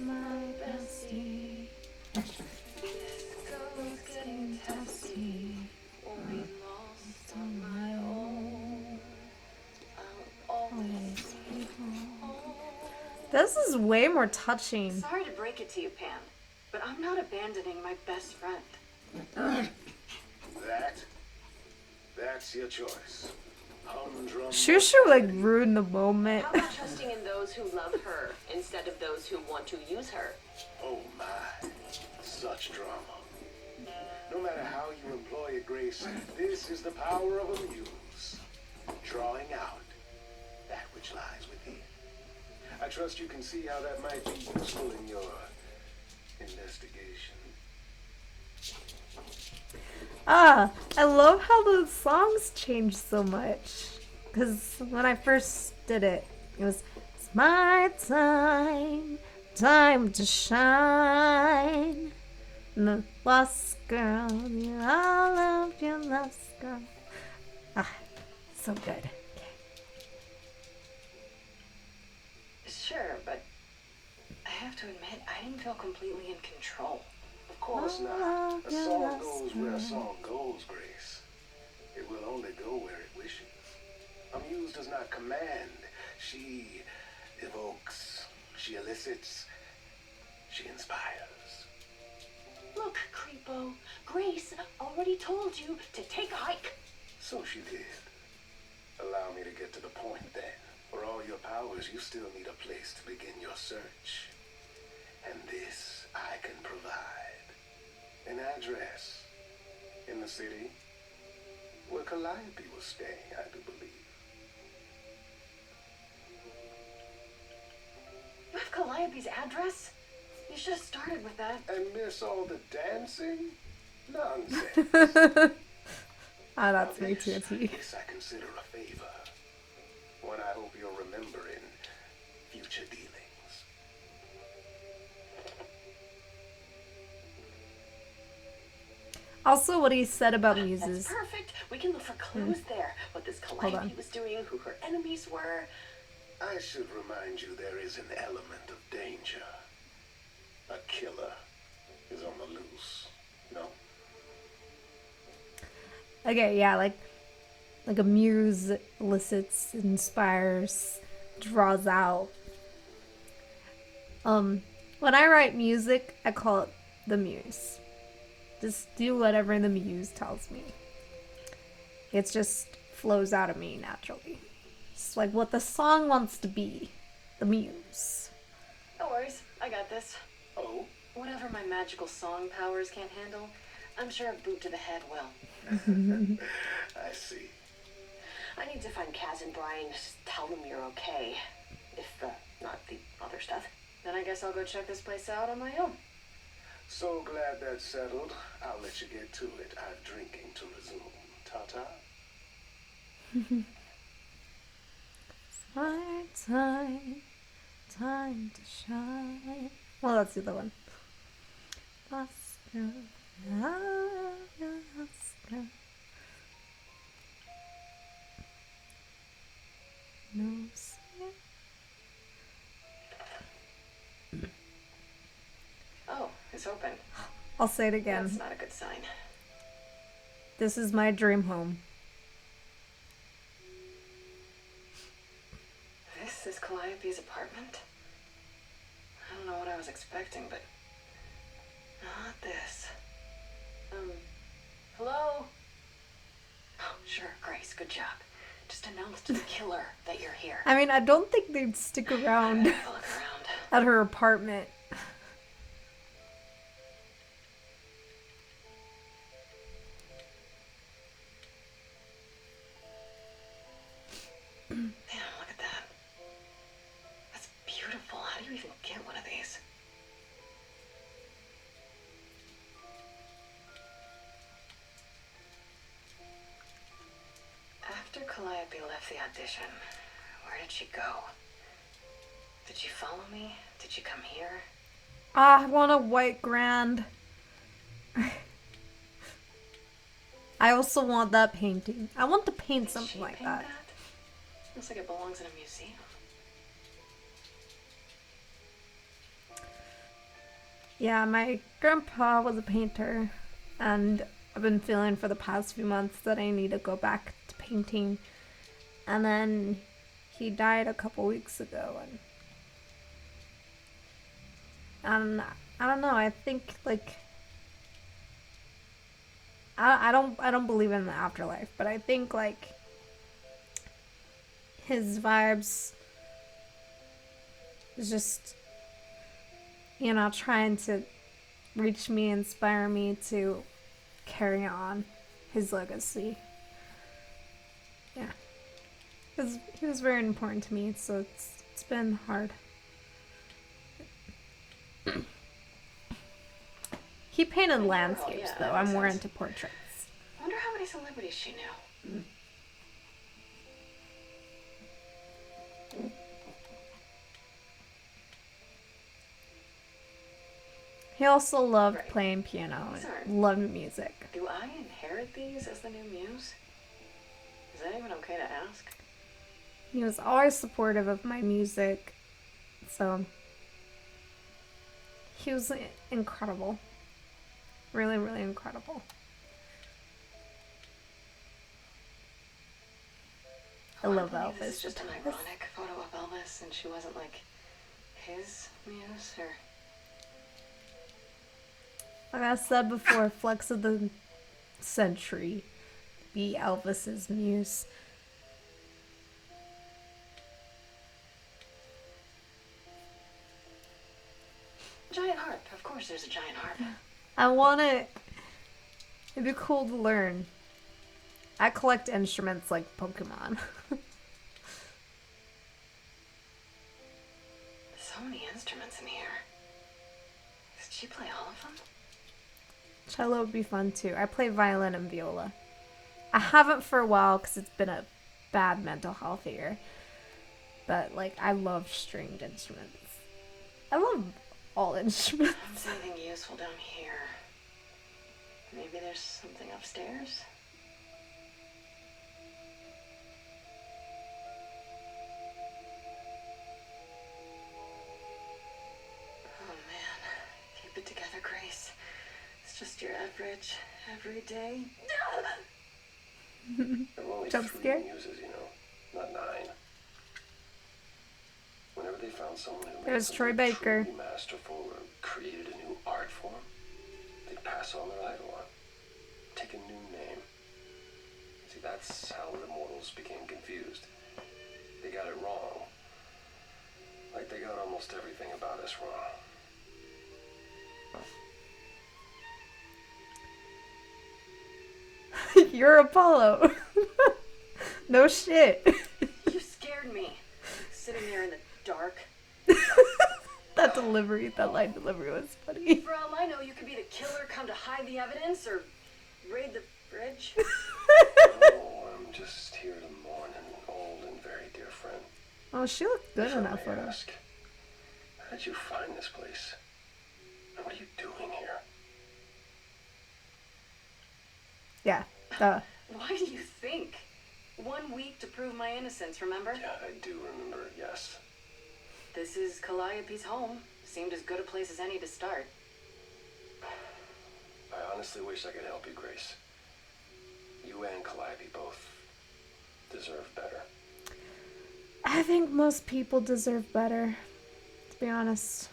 my bestie. It's getting dusty. On my own. Always be home. This is way more touching. Sorry to break it to you, Pan, but I'm not abandoning my best friend. That's your choice. Humdrum. Shushu like ruined the moment. How about trusting in those who love her instead of those who want to use her? Oh my, such drama. No matter how you employ it, Grace, this is the power of a muse. Drawing out that which lies within. I trust you can see how that might be useful in your investigation. Ah, I love how the songs change so much. Because when I first did it, it was, it's my time, time to shine. And the lost girl, you all love your lost girl. Ah, so good. Sure, but I have to admit, I didn't feel completely in control. Of course not. A song goes where a song goes, Grace. It will only go where it wishes. A muse does not command. She evokes. She elicits. She inspires. Look, Creepo, Grace already told you to take a hike. So she did. Allow me to get to the point then. For all your powers, you still need a place to begin your search. And this I can provide. An address in the city where Calliope was staying, I do believe. You have Calliope's address? You should have started with that. And miss all the dancing? Nonsense. Ah, that's Now me too. this I consider a favor. One I hope you'll remember in future dealings. Also, what he said about That's muses. perfect. We can look for clues there. What this on. Calliope was doing, who her enemies were. I should remind you there is an element of danger. A killer is on the loose. No? Okay, yeah, like a muse elicits, inspires, draws out. When I write music, I call it the muse. Just do whatever the muse tells me. It just flows out of me naturally. It's like what the song wants to be. The muse. No worries, I got this. Oh? Whatever my magical song powers can't handle, I'm sure a boot to the head will. I see. I need to find Kaz and Brian. Just tell them you're okay. If, not the other stuff. Then I guess I'll go check this place out on my own. So glad that's settled. I'll let you get to it. I've drinking to resume. Ta-ta. My time, time to shine. Well, that's the other one. Lost girl, lost girl. No sin. Oh, it's open. I'll say it That's again. not a good sign. This is my dream home. This is Calliope's apartment? I don't know what I was expecting, but not this. Hello? Oh, sure, Grace, good job. Just announce to the killer that you're here. I mean, I don't think they'd stick around Look around. at her apartment. Damn, look at that. That's beautiful. How do you even get one of these? After Calliope left the audition, where did she go? Did she follow me? Did she come here? Ah, I want a white grand. I also want that painting. I want to paint Did something she like paint that. Looks like it belongs in a museum. Yeah, my grandpa was a painter, and I've been feeling for the past few months that I need to go back to painting. And then he died a couple weeks ago, and I don't know. I think like I don't believe in the afterlife, but I think like his vibes is just, you know, trying to reach me, inspire me to carry on his legacy. Yeah. Because he was very important to me, so it's been hard. He painted landscapes, yeah, though. that I'm makes more sense. into portraits. I wonder how many celebrities she knew. He also loved Right. playing piano These and are- loved music. Do I inherit these as the new muse? Is that even okay to ask? He was always supportive of my music, so he was incredible. Really, really incredible. I love Hard to believe This Elvis. is just an Yes. ironic photo of Elvis, and she wasn't like his muse, or Like I said before, flex of the century. Be Elvis's muse. giant harp. Of course, there's a giant harp. I want it. It'd be cool to learn. I collect instruments like Pokemon. So many instruments in here. Did she play all of them? Cello would be fun too. I play violin and viola. I haven't for a while because it's been a bad mental health year. But like, I love stringed instruments. I love all instruments. I don't see anything useful down here. Maybe there's something upstairs? Oh man. Keep it together, Grace. It's just your average, everyday. There were only Jump 3 scare? muses, you know, not 9. Whenever they found someone who made There's Troy something Baker. truly masterful or created a new art form, they'd pass on their idol on, take a new name. See, that's how the immortals became confused. They got it wrong. Like they got almost everything about us wrong. You're Apollo. No shit. You scared me. Sitting there in the dark. That line delivery was funny. For all I know, you could be the killer come to hide the evidence or raid the fridge. Oh, I'm just here to mourn an old and very dear friend. Oh, she looked good If in I that may photo. ask, how did you find this place? And what are you doing here? Yeah. Duh. Why do you think? 1 week to prove my innocence, remember? Yeah, I do remember, yes. This is Calliope's home. Seemed as good a place as any to start. I honestly wish I could help you, Grace. You and Calliope both deserve better. I think most people deserve better, to be honest.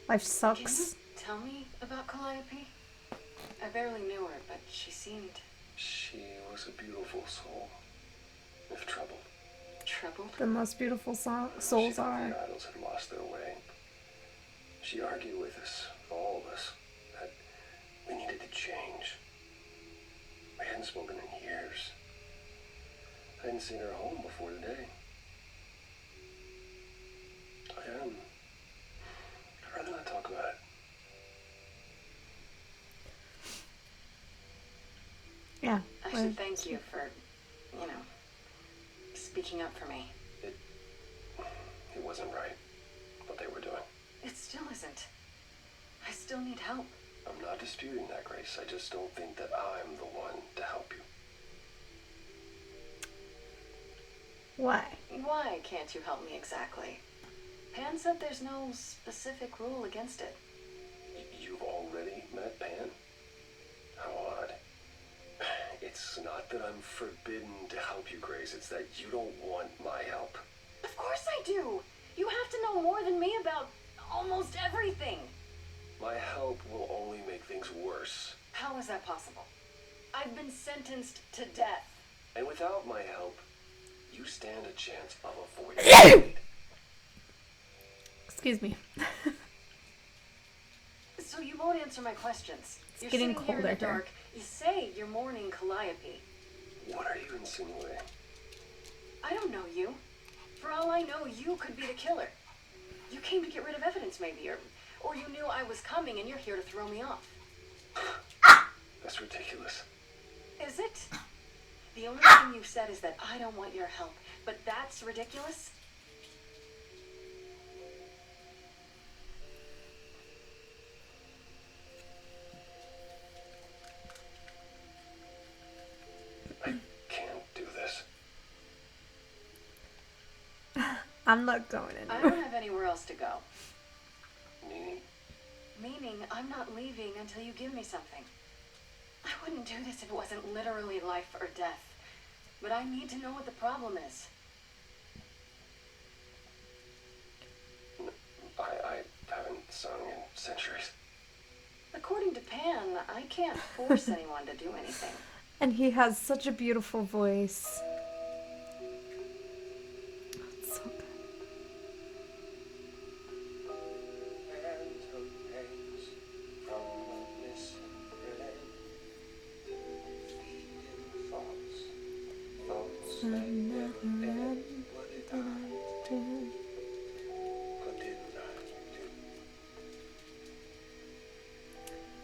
Life Can you sucks. tell me about Calliope? I barely knew her, but she seemed She was a beautiful soul, if troubled. troubled. The most beautiful souls She thought are. the idols had lost their way. She argued with us, all of us, that we needed to change. We hadn't spoken in years. I hadn't seen her home before today. I'd rather not talk about it. Yeah. I should thank you for, speaking up for me. It wasn't right, what they were doing. It still isn't. I still need help. I'm not disputing that, Grace. I just don't think that I'm the one to help you. Why? Why can't you help me exactly? Pan said there's no specific rule against it. You've already met Pan? How odd. It's not that I'm forbidden to help you, Grace. It's that you don't want my help. Of course I do. You have to know more than me about almost everything. My help will only make things worse. How is that possible? I've been sentenced to death. And without my help, you stand a chance of avoiding it. Excuse me. So you won't answer my questions. You're getting sitting here in colder the here. dark. You say you're mourning Calliope. What are you insinuating? I don't know you. For all I know, you could be the killer. You came to get rid of evidence, maybe, or you knew I was coming and you're here to throw me off. That's ridiculous. Is it? The only thing you've said is that I don't want your help, but that's ridiculous? I can't do this. I'm not going I anywhere. don't have anywhere else to go. Meaning? Meaning, I'm not leaving until you give me something. I wouldn't do this if it wasn't literally life or death. But I need to know what the problem is. I haven't sung in centuries. According to Pan, I can't force anyone to do anything. And he has such a beautiful voice. It's so good.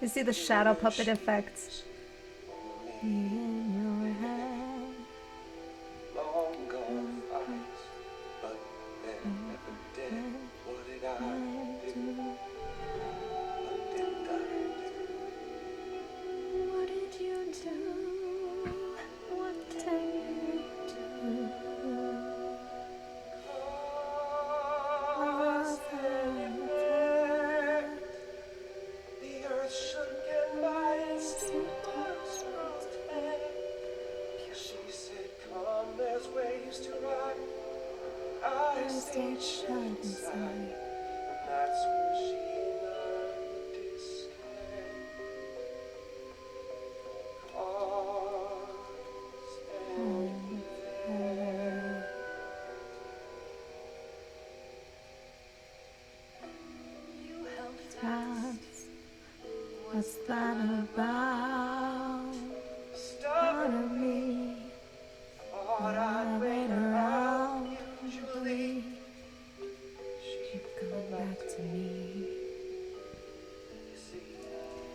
You see the shadow puppet effects. In your head. Long gone eyes, but never dead. What did I do? What did I do? What did you do? What did you do? Cause and effect. The earth shook and my instinct was protect. She said, come, there's waves to ride. I stayed shut inside. And that's when she learned to disconnect. Cause and effect. You helped That's, what's that about? Stop Out of me, thought I'd wait around. Usually she'd come back to me. see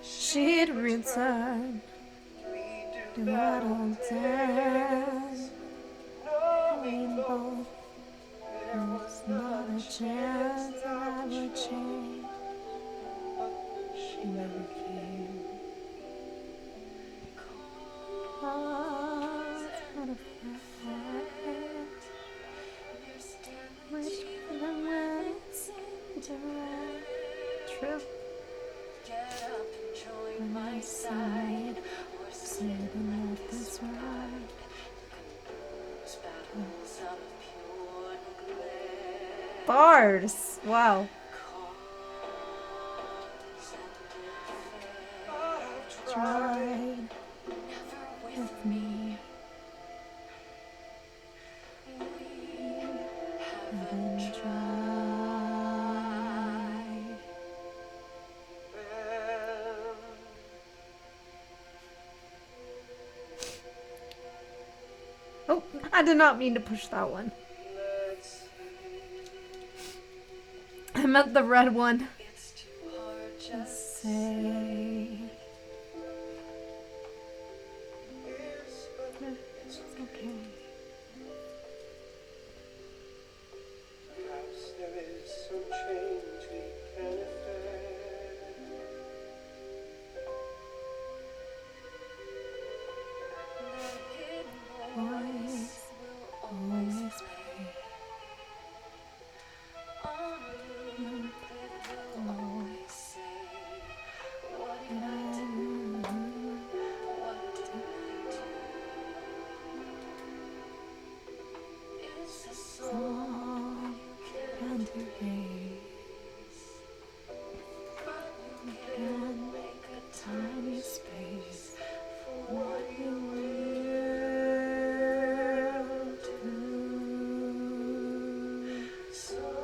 She'd return we to do that battle old dance. knowing We both both, there was not not a chance that I would change. she She never came. Cause and effect. Which one of them seemed to right? True. Get up and join On my my side. side, sitting at this ride. Battles out of pure neglect. Bars! Wow. Cause and effect. Tried Never with with me. we haven't Haven't tried. tried. Oh, I did not mean to push that one. I meant the red one. It's too hard just Say. Okay. Perhaps there is some change we can effect. Voice will always pray. always say, what did I do? What did I do? It's a song you And can't erase. but you can make a tiny space for what you will do. Something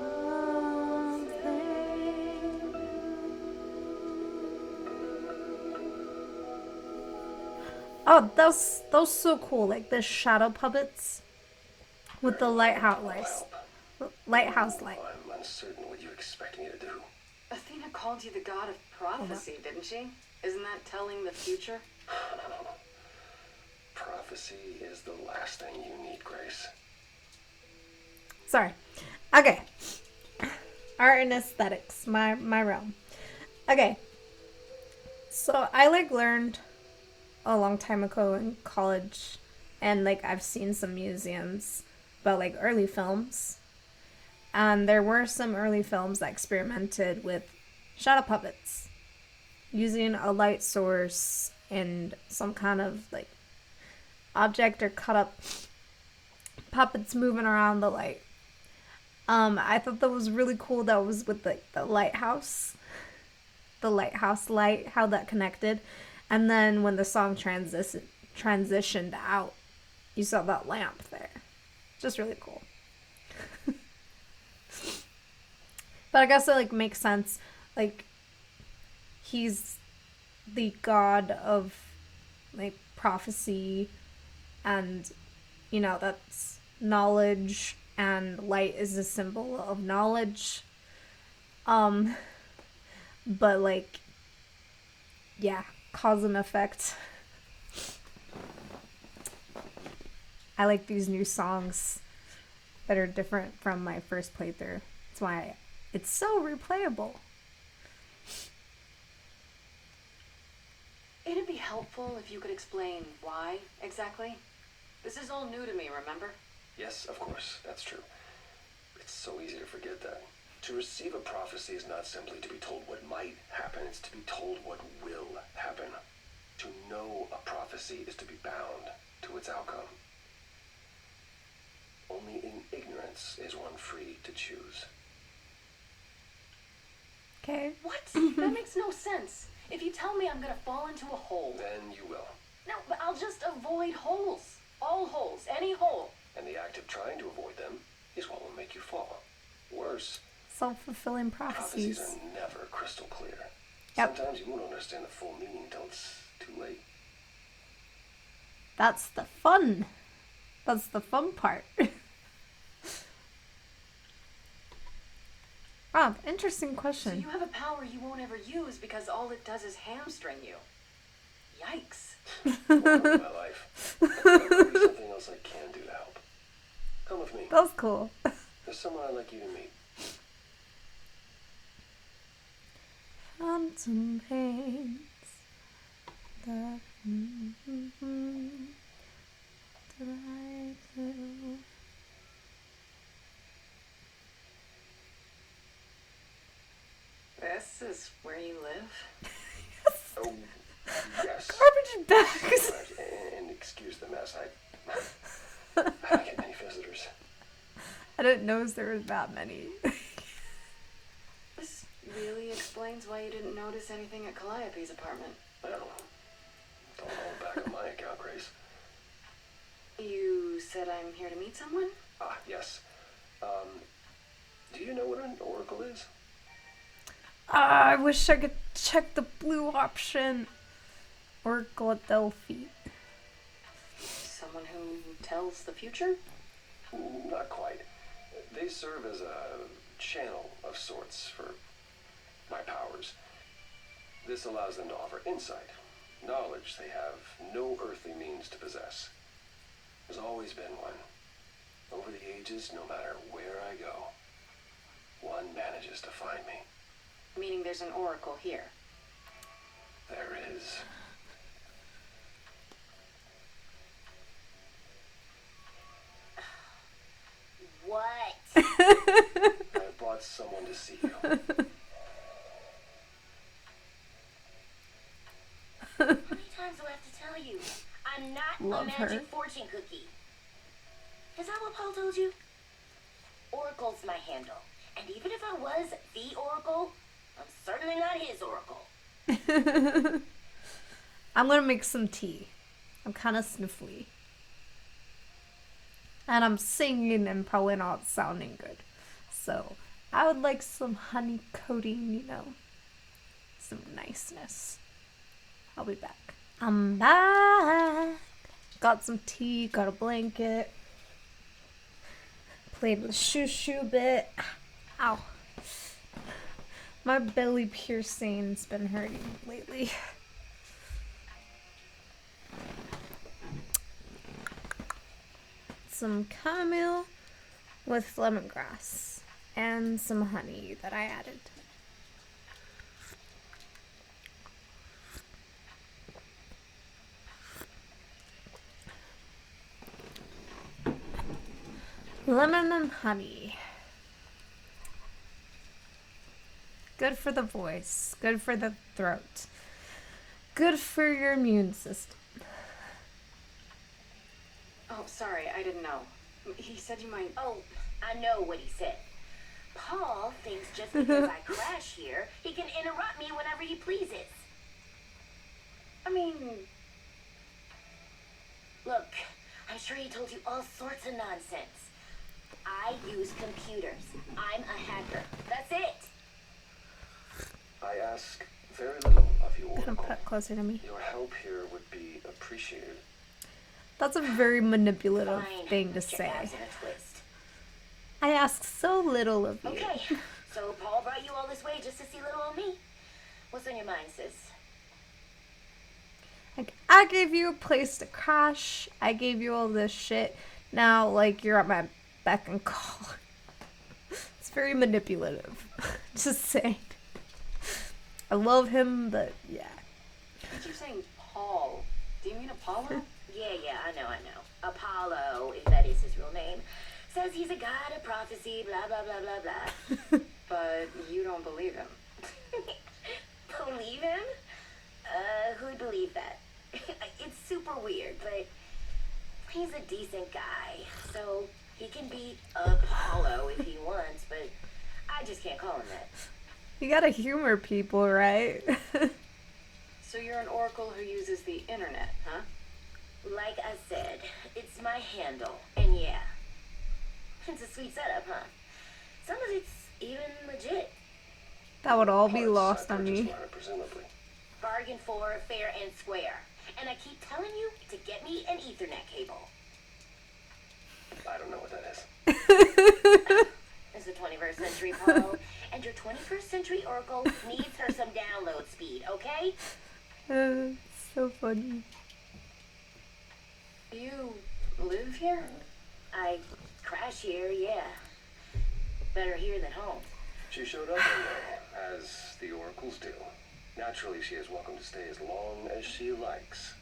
Oh, those so cool. Like the shadow puppets with the lighthouse lights. Lighthouse light. I'm uncertain what you expect me to do. Athena called you the god of prophecy, didn't she? Isn't that telling the future? Prophecy is the last thing you need, Grace. Sorry. Okay. Art and aesthetics, my realm. Okay. So I like learned a long time ago in college, and like I've seen some museums about like early films. And there were some early films that experimented with shadow puppets using a light source and some kind of like object or cut up puppets moving around the light. I thought that was really cool. That was with the lighthouse light, how that connected. And then when the song transitioned out, you saw that lamp there. Just really cool. But I guess it like makes sense. Like he's the god of like prophecy, and you know that's knowledge, and light is a symbol of knowledge. But like, yeah, cause and effect. I like these new songs that are different from my first playthrough. That's why it's so replayable. It'd be helpful if you could explain why exactly. This is all new to me, remember? Yes, of course, that's true. It's so easy to forget that. To receive a prophecy is not simply to be told what might happen, it's to be told what will happen. To know a prophecy is to be bound to its outcome. Only in ignorance is one free to choose. Okay. What? That makes no sense. If you tell me I'm gonna fall into a hole. Then you will. No, but I'll just avoid holes. All holes, any hole. And the act of trying to avoid them is what will make you fall. Worse, Self-fulfilling prophecies prophecies. are never crystal clear. Yep. Sometimes you won't understand the full meaning until it's too late. That's the fun. That's the fun part. Rob, interesting So question. you have a power you won't ever use because all it does is hamstring you. Yikes. Welcome to my life. There's something else I can do to help. Come with me. That was cool. There's someone I'd like you to meet. Phantom pains. That that I do. This is where you live? Oh, yes. Garbage bags. And excuse the mess. I don't get many visitors. I didn't notice there was that many. This really explains why you didn't notice anything at Calliope's apartment. Well, don't hold back on my account, Grace. You said I'm here to meet someone? Ah, yes. Do you know what an oracle is? I wish I could check the blue option. Oracle at Delphi. So Someone who tells the future? Not quite. They serve as a channel of sorts for my powers. This allows them to offer insight, knowledge they have no earthly means to possess. There's always been one. Over the ages, no matter where I go, one manages to find me. Meaning there's an oracle here. There is. What? I brought someone to see you. How many times do I have to tell you? I'm not Love a magic her. fortune cookie. Is that what Paul told you? Oracle's my handle. And even if I was the Oracle, I'm certainly not his Oracle. I'm gonna make some tea. I'm kind of sniffly. And I'm singing and probably not sounding good. So I would like some honey coating, you know, some niceness. I'll be back. I'm back. Got some tea, got a blanket. Played with Shoo Shoo a bit. Ow. My belly piercing's been hurting lately. Some chamomile with lemongrass and some honey that I added. Lemon and honey. Good for the voice, good for the throat, good for your immune system. Oh, sorry, I didn't know. He said you might... Oh, I know what he said. Paul thinks just because I crash here, he can interrupt me whenever he pleases. I mean... Look, I'm sure he told you all sorts of nonsense. I use computers. I'm a hacker. That's it. I ask very little of you, Gonna Oracle. put it closer to me. Your help here would be appreciated. That's a very manipulative Fine. thing to Put your say. abs in a twist. I ask so little of you. Okay, so Paul brought you all this way just to see little old me. What's on your mind, sis? Like, I gave you a place to crash. I gave you all this shit. Now, like, you're at my beck and call. It's very manipulative. Just saying. I love him, but yeah. I keep saying Paul. Do you mean Apollo? Yeah, I know. Apollo, if that is his real name, says he's a god of prophecy, blah, blah, blah, blah, blah. But you don't believe him. Believe him? Who'd believe that? It's super weird, but he's a decent guy, so he can be Apollo if he wants, but I just can't call him that. You gotta humor people, right? So you're an oracle who uses the internet, huh? Like I said, it's my handle, and yeah, it's a sweet setup, huh? Some of it's even legit. That would all be Parts lost I on purchased me. were presumably. Bargain for, fair and square. And I keep telling you to get me an Ethernet cable. I don't know what that is. It's the 21st century, Paul, and your 21st century Oracle needs her some download speed, okay? So funny. You live here? I crash here, yeah. Better here than home. She showed up one day, as the oracles do. Naturally, she is welcome to stay as long as she likes.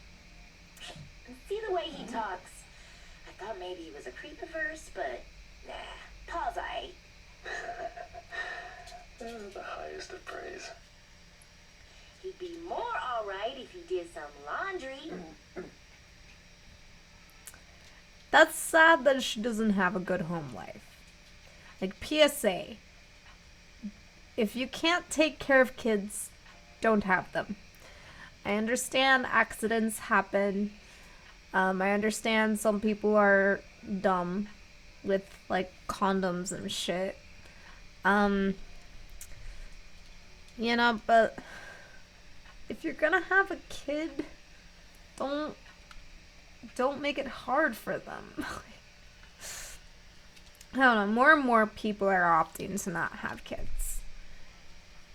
See the way he talks? I thought maybe he was a creep at first, but nah. Paul's aight. The highest of praise. He'd be more alright if he did some laundry. That's sad that she doesn't have a good home life. Like, PSA. If you can't take care of kids, don't have them. I understand accidents happen. I understand some people are dumb with, like, condoms and shit. You know, but if you're gonna have a kid, don't don't make it hard for them. I don't know, more and more people are opting to not have kids.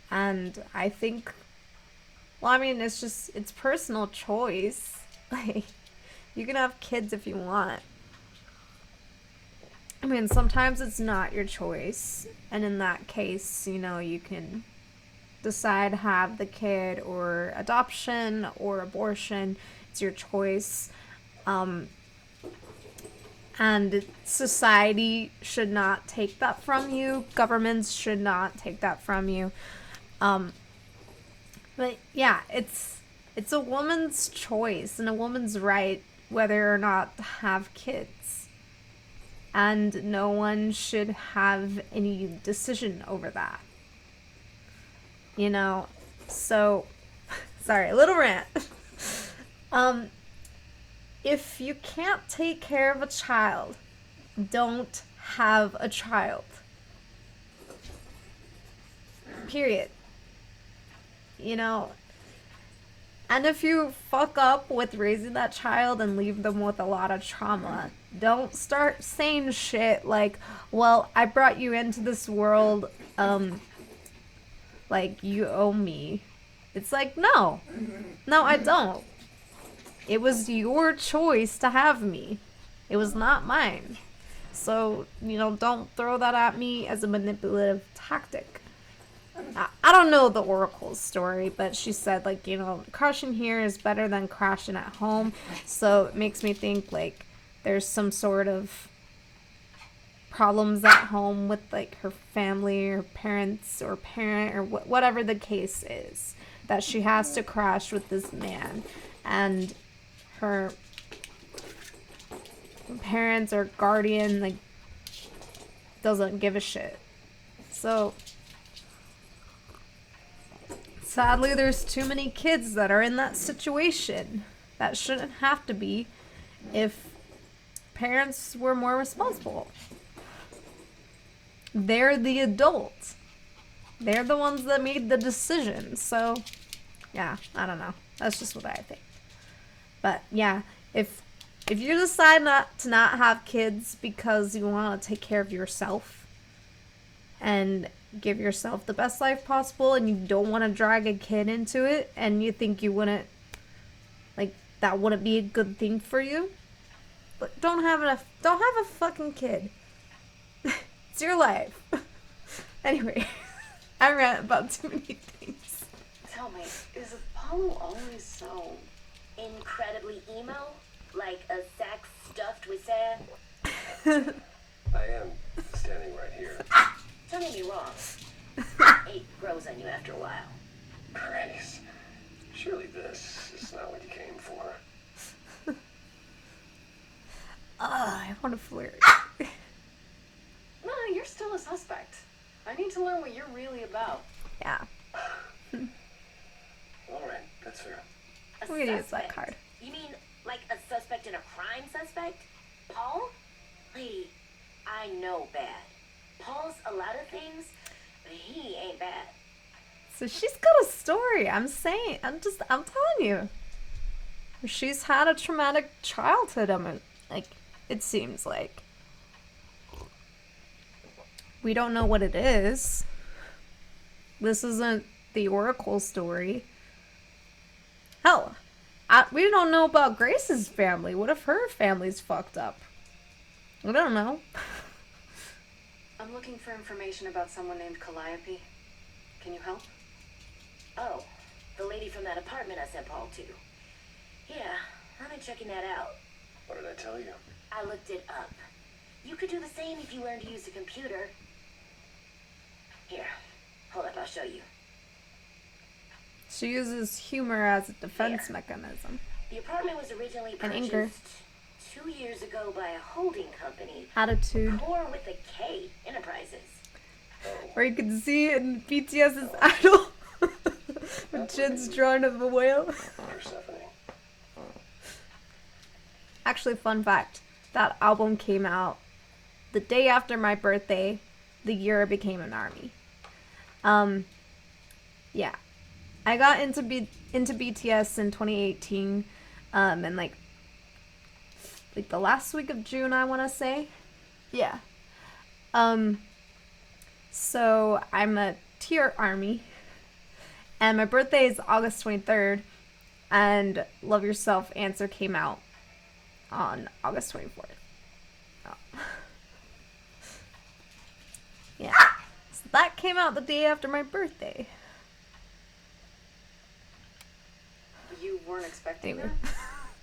And I think, well, I mean, it's personal choice. Like, you can have kids if you want. I mean, sometimes it's not your choice. And in that case, you know, you can decide to have the kid or adoption or abortion. It's your choice. And society should not take that from you. Governments should not take that from you. But yeah, it's a woman's choice and a woman's right whether or not to have kids. And no one should have any decision over that. You know, so, sorry, a little rant. If you can't take care of a child, don't have a child. Period. You know, and if you fuck up with raising that child and leave them with a lot of trauma, don't start saying shit like, well, I brought you into this world, like, you owe me. It's like, no, I don't. It was your choice to have me. It was not mine. So, you know, don't throw that at me as a manipulative tactic. I don't know the Oracle's story, but she said, like, you know, crushing here is better than crashing at home. So it makes me think, like, there's some sort of problems at home with, like, her family or parents or parent or whatever the case is, that she has to crash with this man. And her parents or guardian, like, doesn't give a shit. So sadly, there's too many kids that are in that situation. That shouldn't have to be if parents were more responsible. They're the adults. They're the ones that made the decision. So, yeah, I don't know. That's just what I think. But yeah, if you decide not to have kids because you want to take care of yourself and give yourself the best life possible, and you don't want to drag a kid into it, and you think you wouldn't, like, that wouldn't be a good thing for you, but don't have a fucking kid. It's your life. Anyway, I rant about too many things. Tell me, is Apollo always so Incredibly emo? Like a sack stuffed with sand? I am standing right here. Don't get me wrong. It grows on you after a while. Grace, surely this is not what you came for. I want to flirt. No, you're still a suspect. I need to learn what you're really about. Yeah, All right, that's fair. A we're gonna use that suspect? card. You mean like a suspect in a crime suspect? Paul? Lady, I know bad. Paul's a lot of things, but he ain't bad. So she's got a story. I'm telling you. She's had a traumatic childhood. Like, it seems like. We don't know what it is. This isn't the Oracle story. Hell, we don't know about Grace's family. What if her family's fucked up? I don't know. I'm looking for information about someone named Calliope. Can you help? Oh, the lady from that apartment I sent Paul to. Yeah, I've been checking that out. What did I tell you? I looked it up. You could do the same if you learned to use a computer. Here, hold up, I'll show you. She uses humor as a defense mechanism. The apartment was originally And anger. purchased 2 years ago by a holding company. Attitude. Core with a K, Enterprises. Or you can see it in BTS's Idol. With Jin's drawing of a whale. Persephone. Actually, fun fact. That album came out the day after my birthday, the year I became an army. Yeah. I got into BTS in 2018, and like like the last week of June, I want to say. Yeah. So I'm a tier army, and my birthday is August 23rd, and Love Yourself Answer came out on August 24th. Oh. Yeah. So that came out the day after my birthday. You weren't expecting Anyway.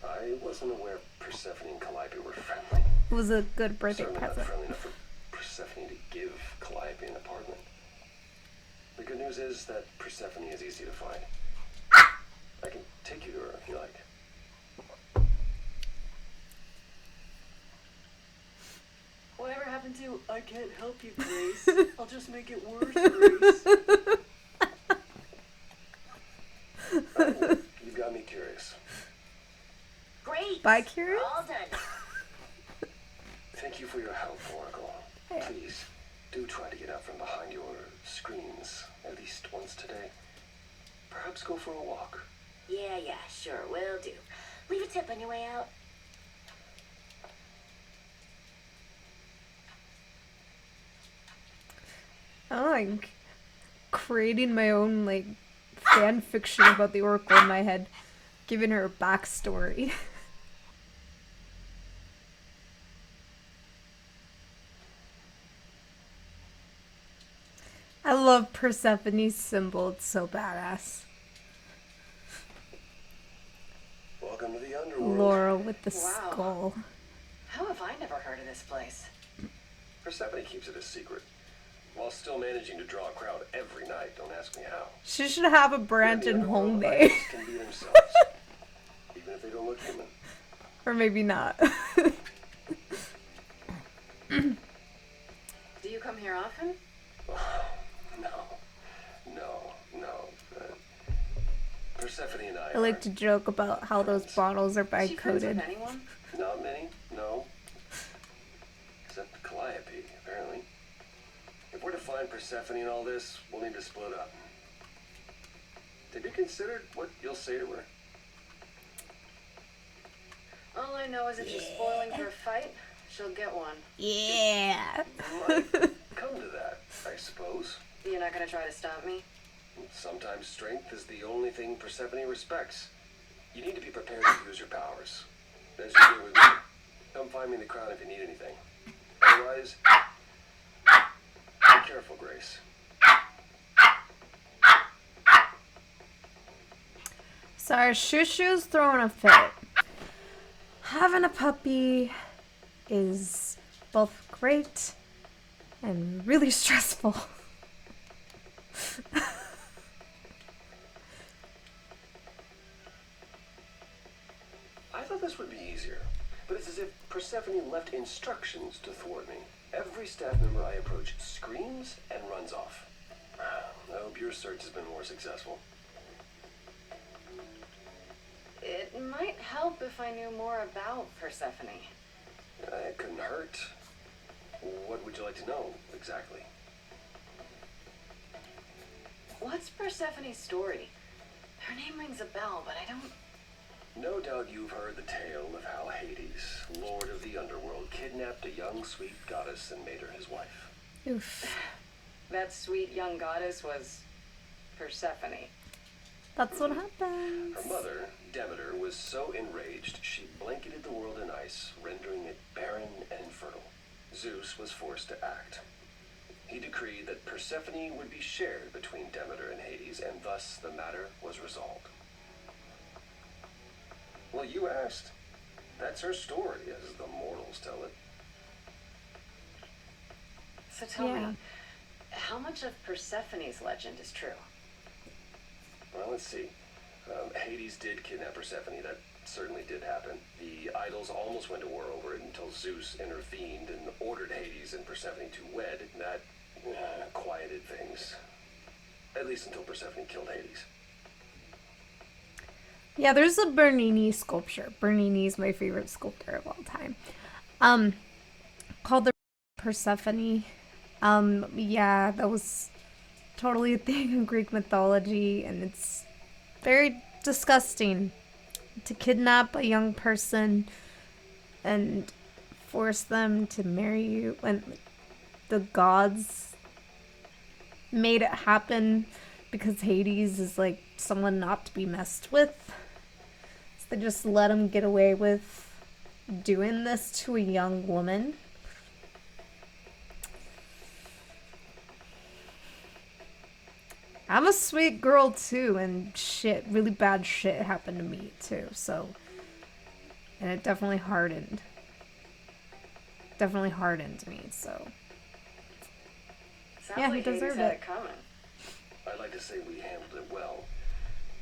that? I wasn't aware Persephone and Calliope were friendly. It was a good birthday Certainly present. not friendly enough for Persephone to give Calliope an apartment. The good news is that Persephone is easy to find. I can take you to her if you like. Whatever happened to I can't help you, Grace? I'll just make it worse, Grace. You've got me curious. Great. Bye, Curious. All done. Thank you for your help, Oracle. Hey. Please, do try to get out from behind your screens at least once today. Perhaps go for a walk. Yeah, sure, will do. Leave a tip on your way out. I like creating my own like fan fiction about the Oracle in my head, giving her a backstory. I love Persephone's symbol, it's so badass. Welcome to the underworld. Laurel with the Wow. skull. How have I never heard of this place? Persephone keeps it a secret, while still managing to draw a crowd every night. Don't ask me how. She should have a branch The in underworld Hongdae. idols can be themselves, even if they don't look human. Or maybe not. Do you come here often? No. Persephone and I I like to joke about how those bottles are Is she friends with bi-coded. anyone? Not many, no. Except Calliope, apparently. If we're to find Persephone in all this, we'll need to split up. Have you considered what you'll say to her? All I know is if she's spoiling for a fight, she'll get one. Yeah. Might come to that, I suppose. You're not gonna try to stop me? Sometimes strength is the only thing Persephone respects. You need to be prepared to use your powers. As you do with me. Come find me in the crowd if you need anything. Otherwise, be careful, Grace. So our Shushu's throwing a fit. Having a puppy is both great and really stressful. I thought this would be easier, but it's as if Persephone left instructions to thwart me. Every staff member I approach screams and runs off. I hope your search has been more successful. It might help if I knew more about Persephone. It couldn't hurt. What would you like to know, exactly? What's Persephone's story? Her name rings a bell, but I don't... No doubt you've heard the tale of how Hades, lord of the underworld, kidnapped a young sweet goddess and made her his wife. Oof. That sweet young goddess was Persephone. That's what happens. Her mother, Demeter, was so enraged she blanketed the world in ice, rendering it barren and infertile. Zeus was forced to act. He decreed that Persephone would be shared between Demeter and Hades, and thus the matter was resolved. Well, you asked. That's her story, as the mortals tell it. So tell Yeah. me, how much of Persephone's legend is true? Well, let's see. Hades did kidnap Persephone. That certainly did happen. The idols almost went to war over it until Zeus intervened and ordered Hades and Persephone to wed. That quieted things. At least until Persephone killed Hades. Yeah, there's a Bernini sculpture. Bernini is my favorite sculptor of all time. Called the Persephone. Yeah, that was totally a thing in Greek mythology, and it's very disgusting to kidnap a young person and force them to marry you when the gods made it happen because Hades is like someone not to be messed with. So they just let him get away with doing this to a young woman. I'm a sweet girl too, and shit, really bad shit happened to me too, so. And it definitely hardened. Definitely hardened me, so. Sounds Yeah, he like Hades deserved had it. it coming. I'd like to say we handled it well.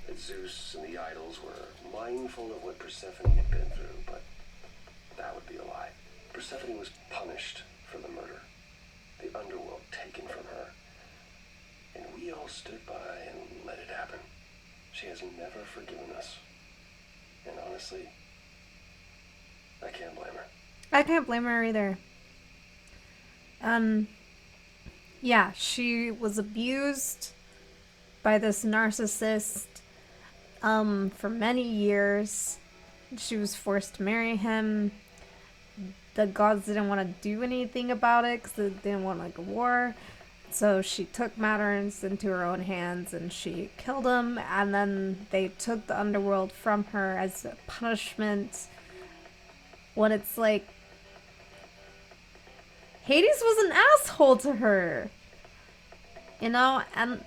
That Zeus and the idols were mindful of what Persephone had been through, but that would be a lie. Persephone was punished for the murder, the underworld taken from her, and we all stood by and let it happen. She has never forgiven us. And honestly, I can't blame her. I can't blame her either. Yeah, she was abused by this narcissist, for many years. She was forced to marry him. The gods didn't want to do anything about it because they didn't want like a war. So she took matters into her own hands and she killed him. And then they took the underworld from her as a punishment. When it's like, Hades was an asshole to her. You know, and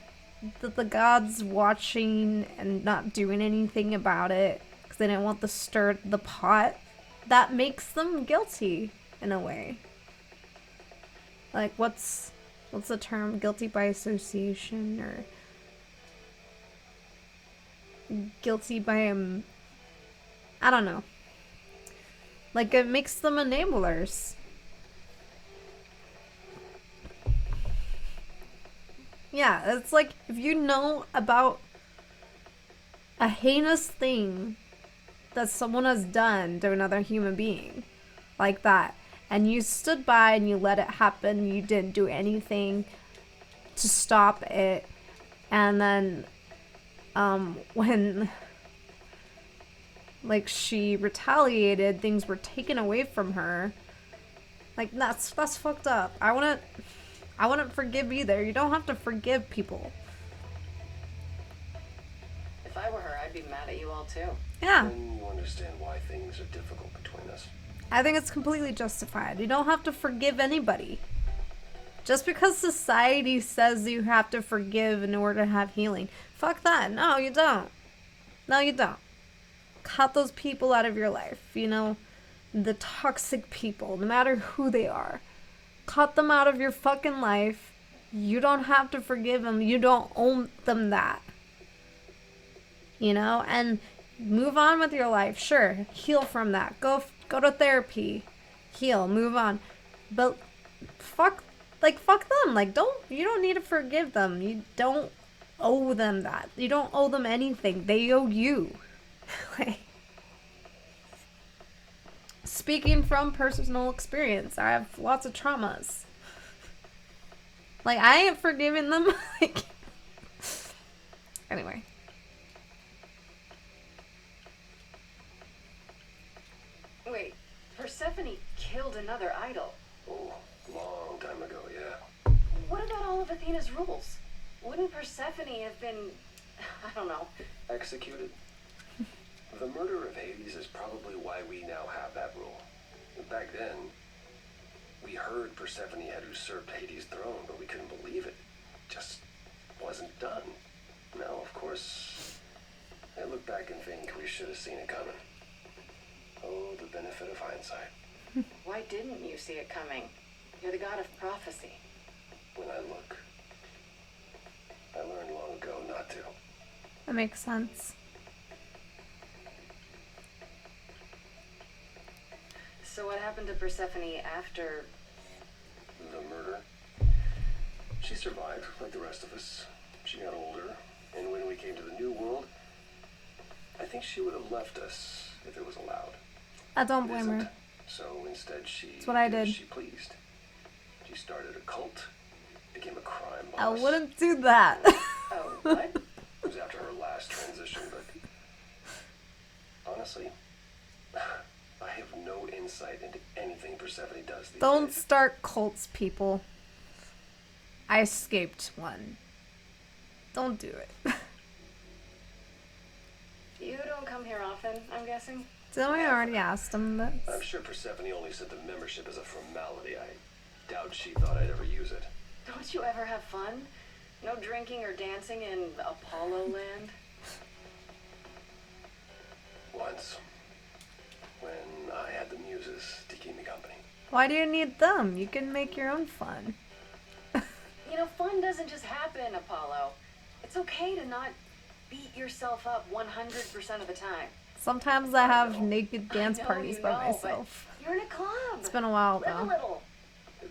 the gods watching and not doing anything about it because they didn't want to stir the pot. That makes them guilty in a way. Like, what's the term? Guilty by association, or guilty by I don't know. Like, it makes them enablers. Yeah, it's like if you know about a heinous thing that someone has done to another human being like that, and you stood by and you let it happen, you didn't do anything to stop it, and then when like she retaliated, things were taken away from her. Like, that's fucked up. I wouldn't forgive either. You don't have to forgive people. If I were her, I'd be mad at you all too. Yeah. Then you understand why things are difficult between us. I think it's completely justified. You don't have to forgive anybody. Just because society says you have to forgive in order to have healing. Fuck that. No, you don't. No, you don't. Cut those people out of your life. You know, the toxic people, no matter who they are. Cut them out of your fucking life. You don't have to forgive them. You don't owe them that. You know, and move on with your life. Sure, heal from that. Go to therapy. Heal, move on. But fuck them. Like, you don't need to forgive them. You don't owe them that. You don't owe them anything. They owe you. Like, speaking from personal experience, I have lots of traumas. Like, I ain't forgiving them. Like, anyway. Wait, Persephone killed another idol. Oh, long time ago, yeah. What about all of Athena's rules? Wouldn't Persephone have been, I don't know, Executed? The murder of Hades is probably why we now have that rule. Back then, we heard Persephone had usurped Hades' throne, but we couldn't believe it. Just wasn't done. Now, of course, I look back and think we should have seen it coming. Oh, the benefit of hindsight. why didn't you see it coming? You're the god of prophecy. When I look, I learned long ago not to. That makes sense. So what happened to Persephone after... The murder. She survived, like the rest of us. She got older, and when we came to the new world, I think she would have left us if it was allowed. I don't It blame isn't. her. So instead she That's what I as did. she pleased. She started a cult, became a crime I boss. wouldn't do that. Oh, what? It was after her last transition, but honestly, I I have no insight into anything Persephone does these Don't days. start cults, people. I escaped one. Don't do it. You don't come here often, I'm guessing? Didn't we already ask them I'm this? sure Persephone only said the membership as a formality. I doubt she thought I'd ever use it. Don't you ever have fun? No drinking or dancing in Apollo land? Once, when I had the muses to keep me company. Why do you need them? You can make your own fun. You know, fun doesn't just happen, Apollo. It's okay to not beat yourself up 100% of the time. Sometimes I have naked dance I know parties you by know, myself. but you're in a club. It's been a while Live a though. little.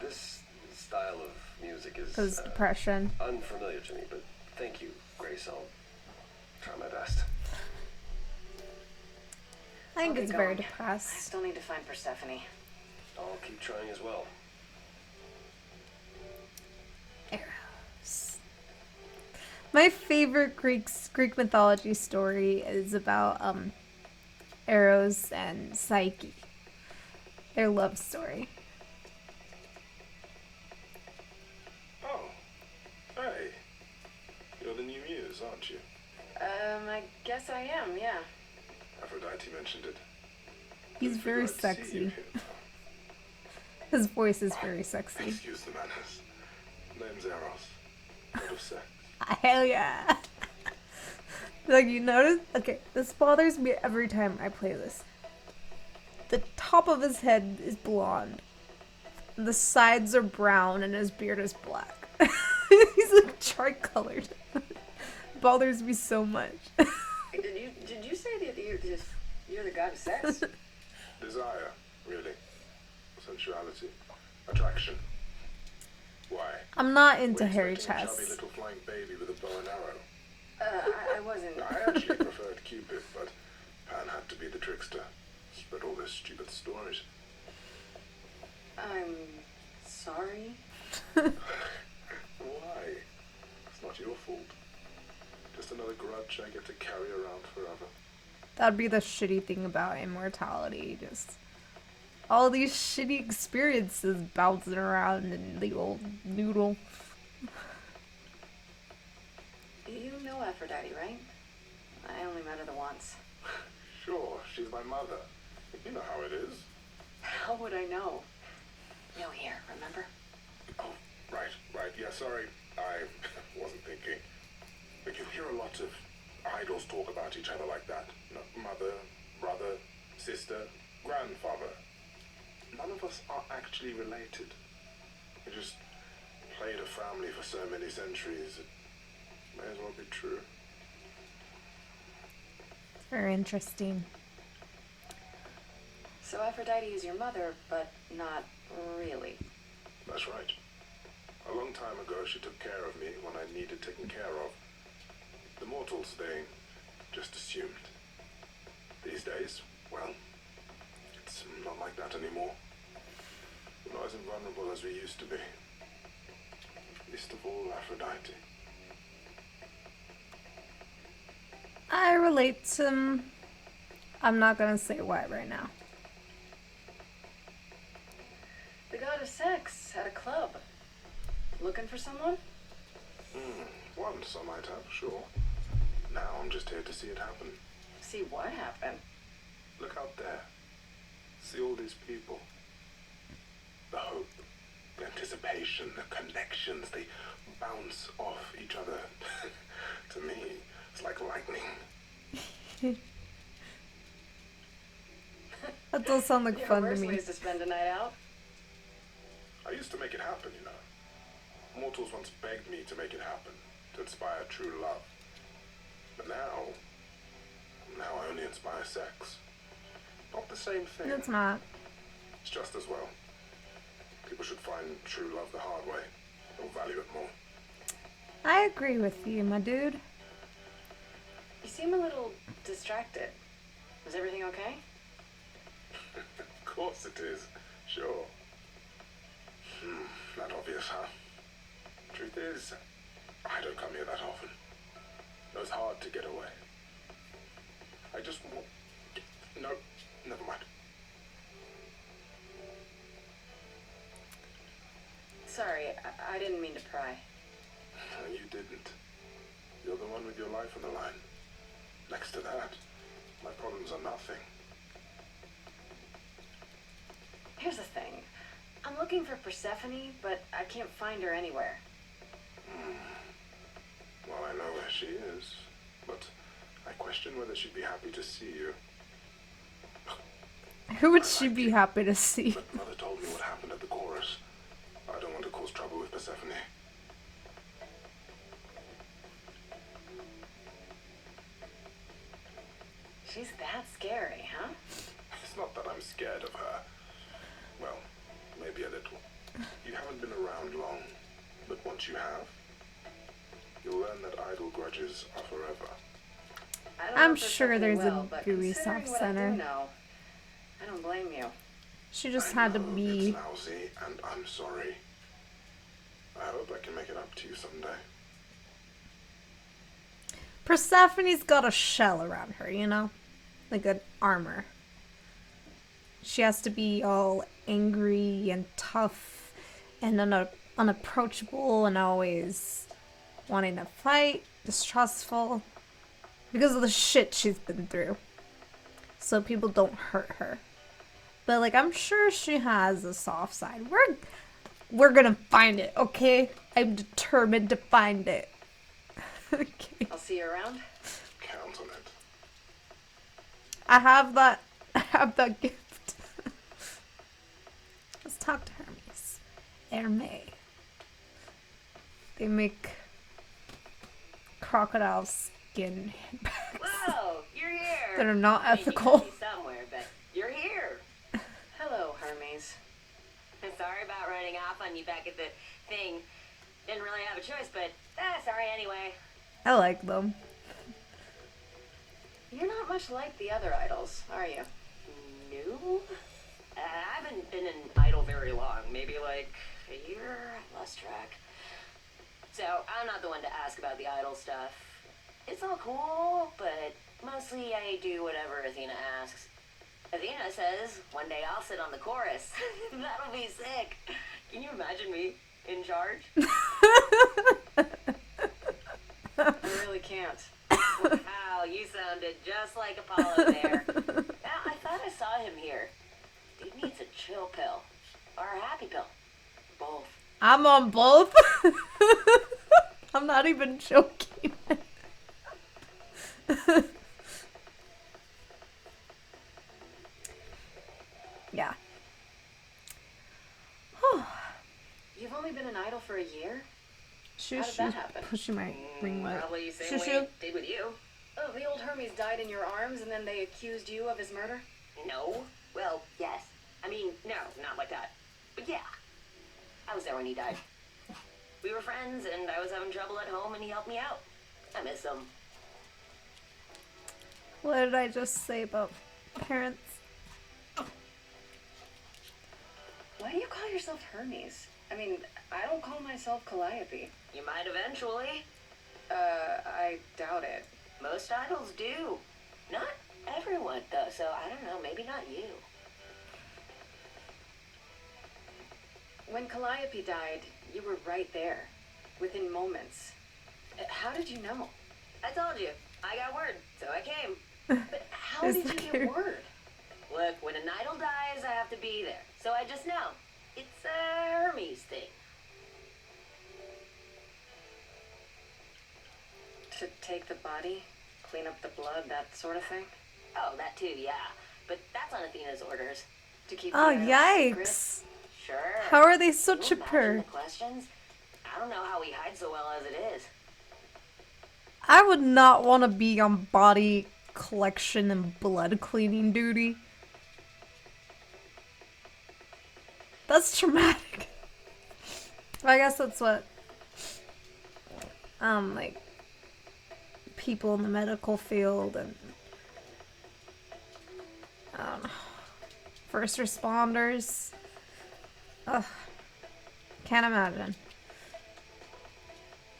This style of music is Because depression. unfamiliar to me, but thank you, Grace. I'll try my best. I think I'll be it's very going. I depressed. still need to find Persephone. I'll keep trying as well. Eros. My favorite Greek mythology story is about Eros and Psyche. Their love story. Oh, hey. You're the new muse, aren't you? I guess I am, yeah. Aphrodite mentioned it. He's Didn't very figure I'd see you sexy. here. His voice is very sexy. Excuse the manners. Name's Eros. God of sex. Hell yeah. Like, you notice? Okay, this bothers me every time I play this. The top of his head is blonde. The sides are brown and his beard is black. He's like tricolored. Bothers me so much. Did you say that you're the god of sex? Desire, really. Sensuality. Attraction. Why? I'm not Were into you hairy expecting a chubby chests. little flying baby with a bow and arrow? I wasn't. I actually preferred Cupid, but Pan had to be the trickster. Spread all those stupid stories. I'm sorry. Why? It's not your fault. Just another grudge I get to carry around forever. That'd be the shitty thing about immortality. Just all these shitty experiences bouncing around in the old noodle. You know Aphrodite, right? I only met her the once. Sure, she's my mother. You know how it is. How would I know? No, here, remember? Oh, right. Yeah, sorry. I wasn't thinking. But you hear a lot of idols talk about each other like that. You know, mother, brother, sister, grandfather. None of us are actually related. We just played a family for so many centuries. It may as well be true. Very interesting. So Aphrodite is your mother, but not really. That's right. A long time ago, she took care of me when I needed taken care of. The mortals, they just assumed. These days, well, it's not like that anymore. We're not as invulnerable as we used to be. Least of all, Aphrodite. I relate to. I'm not gonna say why right now. The god of sex at a club. Looking for someone? Once I might have, sure. Now I'm just here to see it happen. See what happened? Look out there. See all these people. The hope, the anticipation, the connections, they bounce off each other. To me, it's like lightning. That does sound like There are fun to worse me. ways to spend a night out. I used to make it happen, you know. Mortals once begged me to make it happen, to inspire true love. But now I only inspire sex. Not the same thing. It's not. It's just as well. People should find true love the hard way. They'll value it more. I agree with you, my dude. You seem a little distracted. Is everything okay? Of course it is. Sure. Not obvious, huh? Truth is, I don't come here that often. It was hard to get away. I just want... No, never mind. Sorry, I didn't mean to pry. You didn't. You're the one with your life on the line. Next to that, my problems are nothing. Here's the thing. I'm looking for Persephone, but I can't find her anywhere. Well, I know where she is, but I question whether she'd be happy to see you. Who would she be happy to see? But Mother told me what happened at the chorus. I don't want to cause trouble with Persephone. She's that scary, huh? It's not that I'm scared of her. Well, maybe a little. You haven't been around long, but once you have, you'll learn that idle grudges are forever. I don't know I'm Persephone sure there's well, a but buoy considering soft what I do center. know, I don't blame you. She just I had to know be. It's lousy, and I'm sorry. I hope I can make it up to you someday. Persephone's got a shell around her, you know? Like an armor. She has to be all angry and tough and unapproachable and always wanting to fight, distrustful, because of the shit she's been through. So people don't hurt her. But like, I'm sure she has a soft side. We're gonna find it, okay? I'm determined to find it. Okay. I'll see you around. Count on it. I have that gift. Let's talk to Hermes. Hermes. They make crocodile skin bags Whoa, you're here. that are not I mean, you ethical. gotta be somewhere, but you're here. Hello, Hermes. Sorry about running off on you back at the thing. Didn't really have a choice, but sorry anyway. I like them. You're not much like the other idols, are you? No? I haven't been in Idol very long. Maybe like a year. I've lost track. So I'm not the one to ask about the Idol stuff. It's all cool, but mostly I do whatever Athena asks. Athena says one day I'll sit on the chorus. That'll be sick. Can you imagine me in charge? I really can't. Wow, you sounded just like Apollo there. Now, I thought I saw him here. Dude needs a chill pill. Or a happy pill. Both. I'm on both. I'm not even joking. Yeah. You've only been an idol for a year? Shoo How did shoo. that happen? Pushing my ring light. Probably same Shoo way shoo. it did with you. Oh, the old Hermes died in your arms and then they accused you of his murder? No. Well, yes. I mean, no, not like that. But yeah. I was there when he died. We were friends, and I was having trouble at home, and he helped me out. I miss him. What did I just say about parents? Why do you call yourself Hermes? I mean, I don't call myself Calliope. You might eventually. I doubt it. Most idols do. Not everyone, though, so I don't know, maybe not you. When Calliope died, you were right there, within moments. How did you know? I told you. I got word, so I came. But how Is did that you cute? get word? Look, when an idol dies, I have to be there. So I just know. It's a Hermes thing. To take the body, clean up the blood, that sort of thing? Oh, that too, yeah. But that's on Athena's orders. To keep Oh, the idols secret? yikes. Sure. How are they Can so you imagine chipper? the questions? I don't know how we hide so well as it is. I would not want to be on body collection and blood cleaning duty. That's traumatic. I guess that's what like people in the medical field and I don't know, first responders. Ugh. Can't imagine.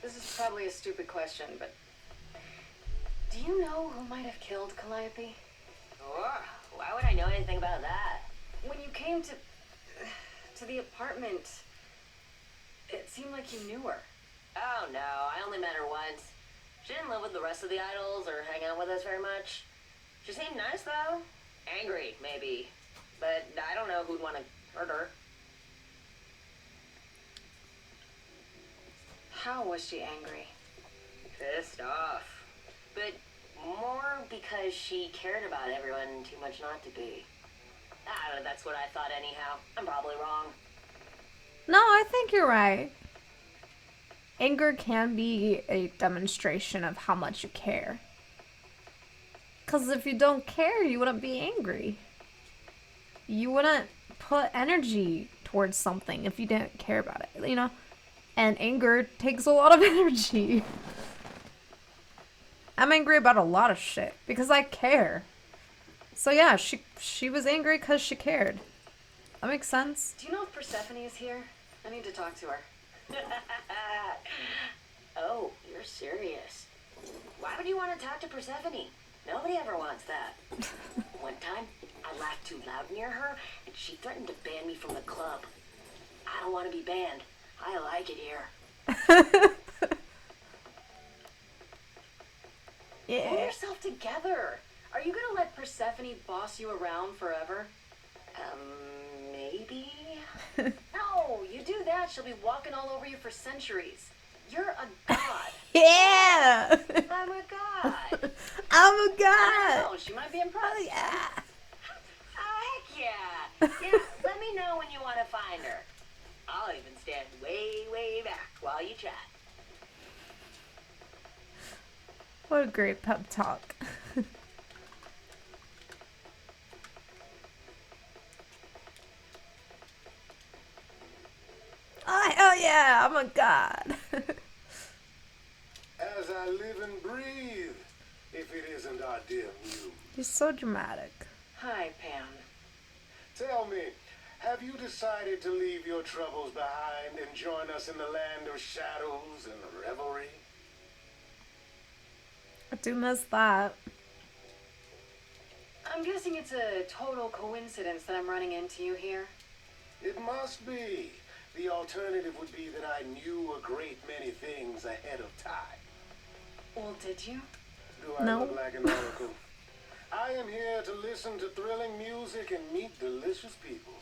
This is probably a stupid question, but do you know who might have killed Calliope? Sure. Why would I know anything about that? When you came to the apartment, seem like you knew her. Oh no, I only met her once. She didn't live with the rest of the idols or hang out with us very much. She seemed nice though. Angry, maybe. But I don't know who'd want to hurt her. How was she angry? Pissed off. But more because she cared about everyone too much not to be. I don't know, that's what I thought anyhow. I'm probably wrong. No, I think you're right. Anger can be a demonstration of how much you care. Because if you don't care, you wouldn't be angry. You wouldn't put energy towards something if you didn't care about it, you know? And anger takes a lot of energy. I'm angry about a lot of shit because I care. So yeah, she was angry because she cared. That makes sense. Do you know if Persephone is here? I need to talk to her. Oh, you're serious. Why would you want to talk to Persephone? Nobody ever wants that. One time, I laughed too loud near her, and she threatened to ban me from the club. I don't want to be banned. I like it here. Pull Yeah. yourself together. Are you gonna let Persephone boss you around forever? Maybe? No, you do that, she'll be walking all over you for centuries. You're a god. Yeah. I'm a god. I'm a god. Oh, she might be impressed. Yeah. Oh, heck yeah. Yeah, let me know when you want to find her. I'll even stand way, way back while you chat. What a great pep talk. Oh, hell yeah, I'm a god. As I live and breathe, if it isn't our dear Muse. He's so dramatic. Hi, Pam. Tell me, have you decided to leave your troubles behind and join us in the land of shadows and revelry? I do miss that. I'm guessing it's a total coincidence that I'm running into you here. It must be. The alternative would be that I knew a great many things ahead of time. Well, did you? Do I No. look like an oracle? I am here to listen to thrilling music and meet delicious people.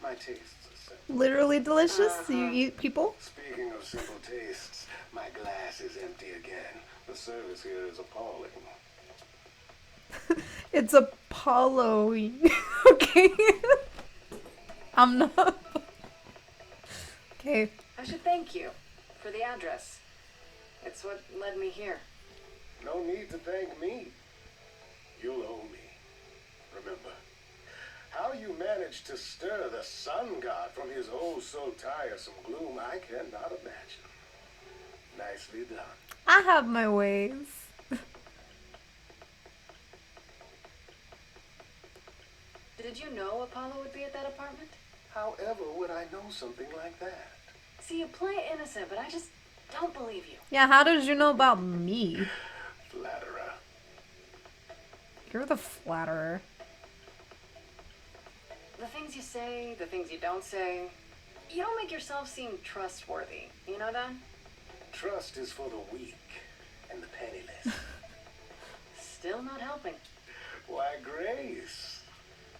My tastes are simple. Literally delicious. You eat people? Speaking of simple tastes, my glass is empty again. The service here is appalling. It's Apollo-ing. Okay. I'm not. Okay. I should thank you for the address. It's what led me here. No need to thank me. You'll owe me. Remember, how you managed to stir the sun god from his oh so tiresome gloom, I cannot imagine. Nicely done. I have my ways. Did you know Apollo would be at that apartment? However would I know something like that? See, you play innocent, but I just don't believe you. Yeah, how did you know about me? Flatterer. You're the flatterer. The things you say, the things you don't say, you don't make yourself seem trustworthy. You know that? Trust is for the weak and the penniless. Still not helping. Why, Grace,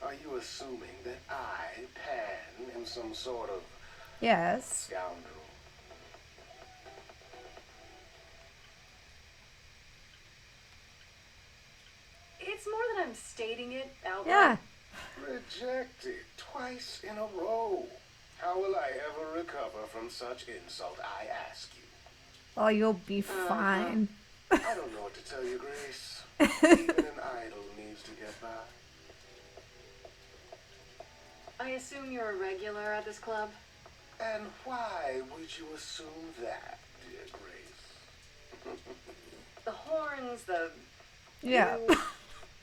are you assuming that I, Pan, am some sort of Yes. scoundrel? It's more that I'm stating it out Yeah. loud. Rejected twice in a row. How will I ever recover from such insult, I ask you? Oh, you'll be fine. I don't know what to tell you, Grace. Even an idol needs to get by. I assume you're a regular at this club? And why would you assume that, dear Grace? The horns, the... Yeah.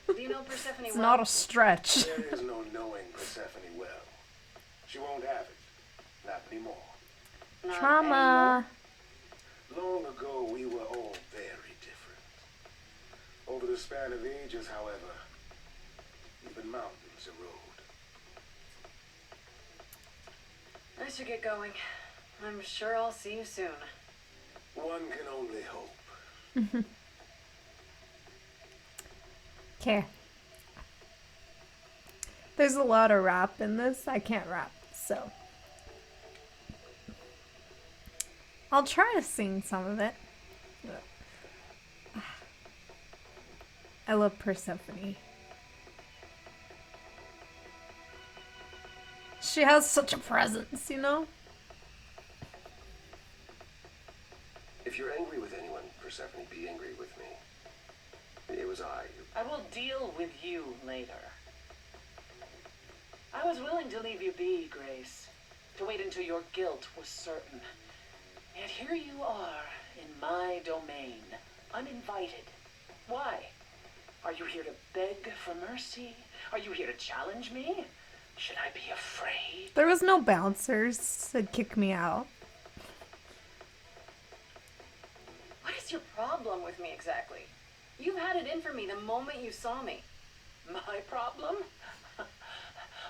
Do you know Persephone It's well? not a stretch. There is no knowing Persephone well. She won't have it. Not anymore. Not Trauma. Long ago, we were all very different. Over the span of ages, however, even mountains erode. I should get going. I'm sure I'll see you soon. One can only hope. Okay. There's a lot of rap in this. I can't rap, so I'll try to sing some of it. I love Persephone. She has such a presence, you know? If you're angry with anyone, Persephone, be angry with me. It was I who... I will deal with you later. I was willing to leave you be, Grace. To wait until your guilt was certain. Yet here you are, in my domain, uninvited. Why? Are you here to beg for mercy? Are you here to challenge me? Should I be afraid? There was no bouncers to kick me out. What is your problem with me exactly? You had it in for me the moment you saw me. My problem?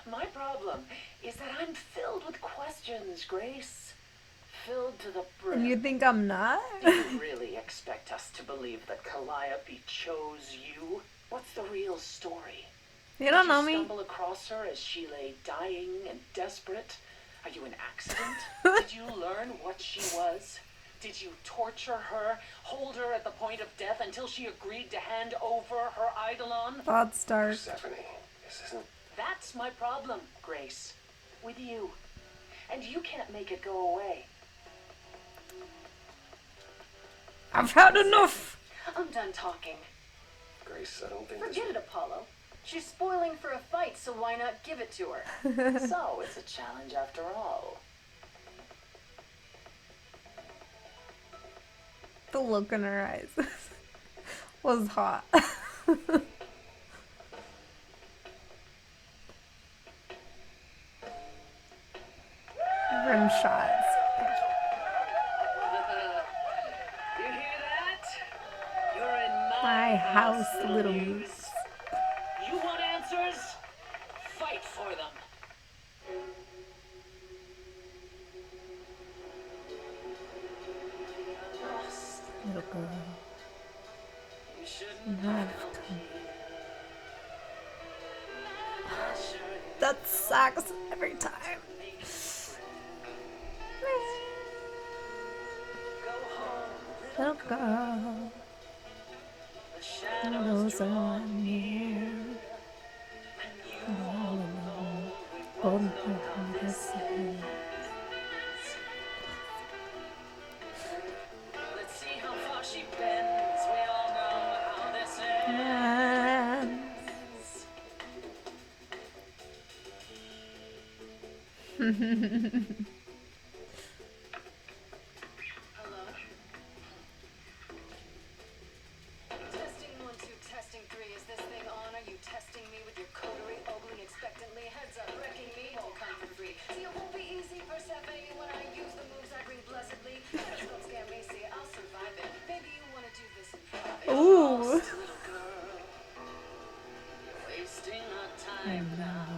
My problem is that I'm filled with questions, Grace. Filled to the brim. And you think I'm not? Do you really expect us to believe that Calliope chose you? What's the real story? You don't know Did you me. stumble across her as she lay dying and desperate? Are you an accident? Did you learn what she was? Did you torture her, hold her at the point of death until she agreed to hand over her eidolon? Thoughts dark. Persephone, this isn't... That's my problem, Grace. With you. And you can't make it go away. I've had enough. I'm done talking. Grace, I don't think this... Forget it, Apollo. She's spoiling for a fight, so why not give it to her? So, it's a challenge after all. The look in her eyes was hot. Rim shots. You hear that? You're in My house, little moose. moose. You want answers? Fight for them. Little girl. You shouldn't Have have come. Sure, That sucks every time. go home. Little girl. The shadows Shadows are near. All alone. Hold my heart to say. Let's see how far she bends. We all know how this ends. Hello? Testing 1, 2, testing 3. Is this thing on? Are you testing me with your coterie, ogling expectantly? Heads up, wrecking me won't come for free. See, it won't be easy, Persephone, when I use the moves I bring blessedly. Just don't scare me, see, I'll survive it. Maybe you want to do this in private. Ooh. Little girl, wasting our time now.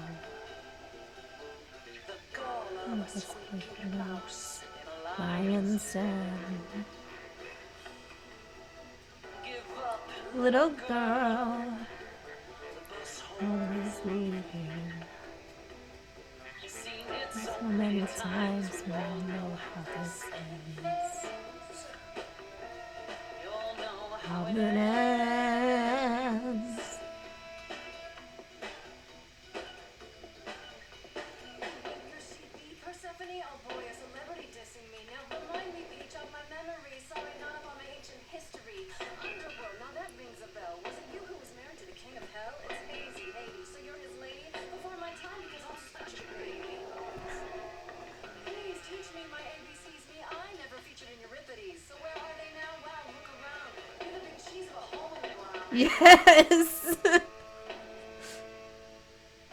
The gall of a squeaking mouse in a Lion's den. Give up. Little girl. Bus Always leaving. seen it So many times we all know how this ends. You'll know How it ends. Your CP, Persephone, oh boy, a celebrity dissing me. Now remind me, Peach, of my memories. Sorry, not up on my ancient history. Underworld, now that rings a bell. Was it you who was married to the king of hell? It's hazy, maybe. So you're his lady? Before my time, because I'm such a baby. Please teach me my ABCs. Me, I never featured in Euripides. So where are they now? Wow, look around. You're the big cheese of a hole in the ground. Yes.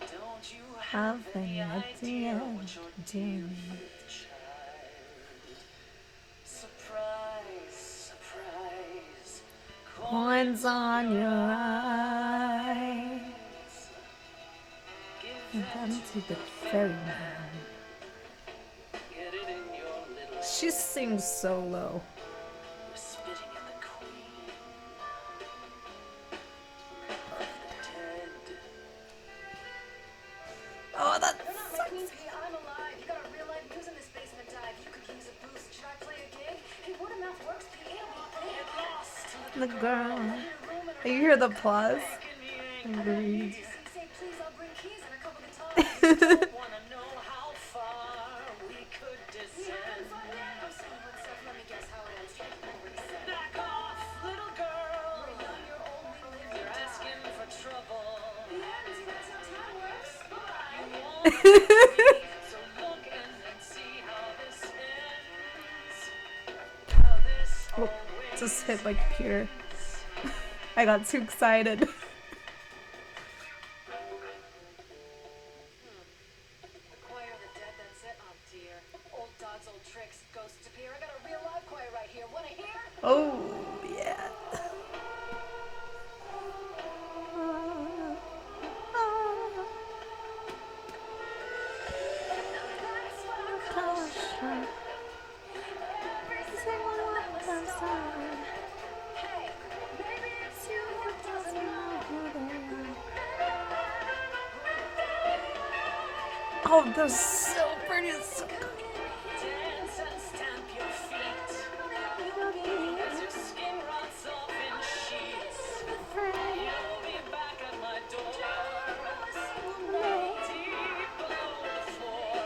Don't you Have have any an idea idea what you're dealing doing. with, child? Surprise, surprise. Coins on your eyes. Give And that them to to the ferryman. Get it in your little She sings so low. You're spitting in the queen of the dead. Oh, that's You're not my queen bee, I'm alive. You got a real life news in this basement dive. You could use a boost. Should I play a gig? Hey, word of mouth works, P. It'll be big. Get lost. the girl. You hear the applause? Agreed. Say, please, I'll bring keys and a couple guitars. Wanna know how far we could descend? I'm saying good stuff. Let me guess how it ends. Already said. Back off, little girl. You're only live You're asking for trouble. That's how time works. Bye. You want me, so look and then see how this ends. How this Oh, always just hit my computer. I got too excited. The choir of the dead, that's it. Oh dear. Old dogs, old tricks, ghosts appear. I got a real live choir right here. Wanna hear? Oh, yeah. That's what I'm calling. Every single one of them was stolen. Hey, maybe it's you who doesn't know who they are. Oh, they're so pretty. So dance and stamp your feet as your skin rots off in sheets. You'll be back at my door, deep below the floor.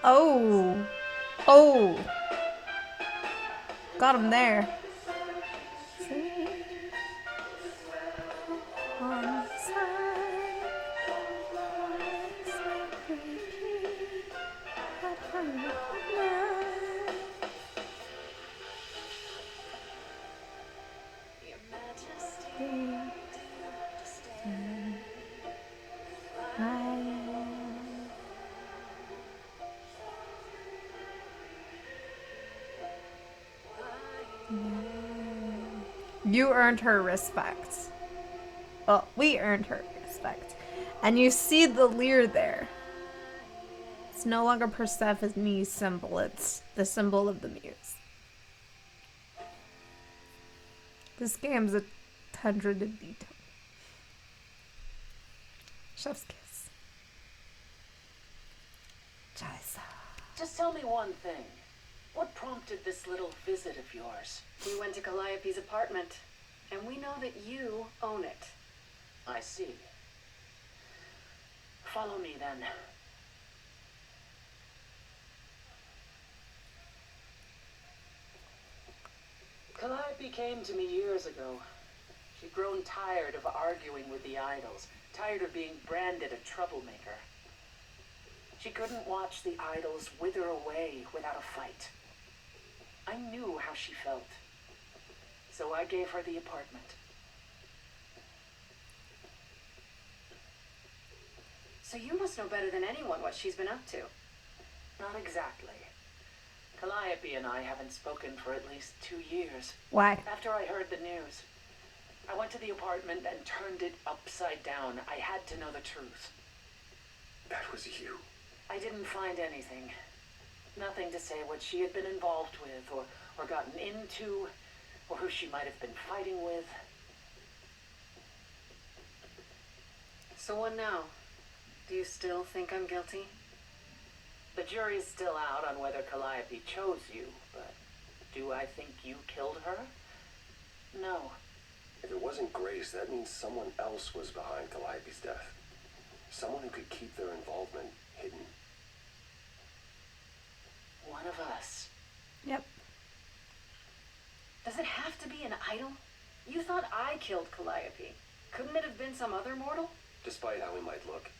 Oh. Oh. Got him there. Your Majesty, do you understand? You earned her respect. Well, we earned her respect. And you see the leer there. It's no longer Persephone's symbol, it's the symbol of the muse. This game's a 100 in detail. Chef's kiss. Jaisa. Just tell me one thing. What prompted this little visit of yours? We went to Calliope's apartment, and we know that you own it. I see. Follow me then. Calliope came to me years ago. She'd grown tired of arguing with the idols, tired of being branded a troublemaker. She couldn't watch the idols wither away without a fight. I knew how she felt, so I gave her the apartment. So you must know better than anyone what she's been up to. Not exactly. Calliope and I haven't spoken for at least 2 years. Why? After I heard the news, I went to the apartment and turned it upside down. I had to know the truth. That was you. I didn't find anything. Nothing to say what she had been involved with, or gotten into, or who she might have been fighting with. So what now? Do you still think I'm guilty? The jury's still out on whether Calliope chose you, but do I think you killed her? No. If it wasn't Grace, that means someone else was behind Calliope's death. Someone who could keep their involvement hidden. One of us. Yep. Does it have to be an idol? You thought I killed Calliope. Couldn't it have been some other mortal? Despite how we might look,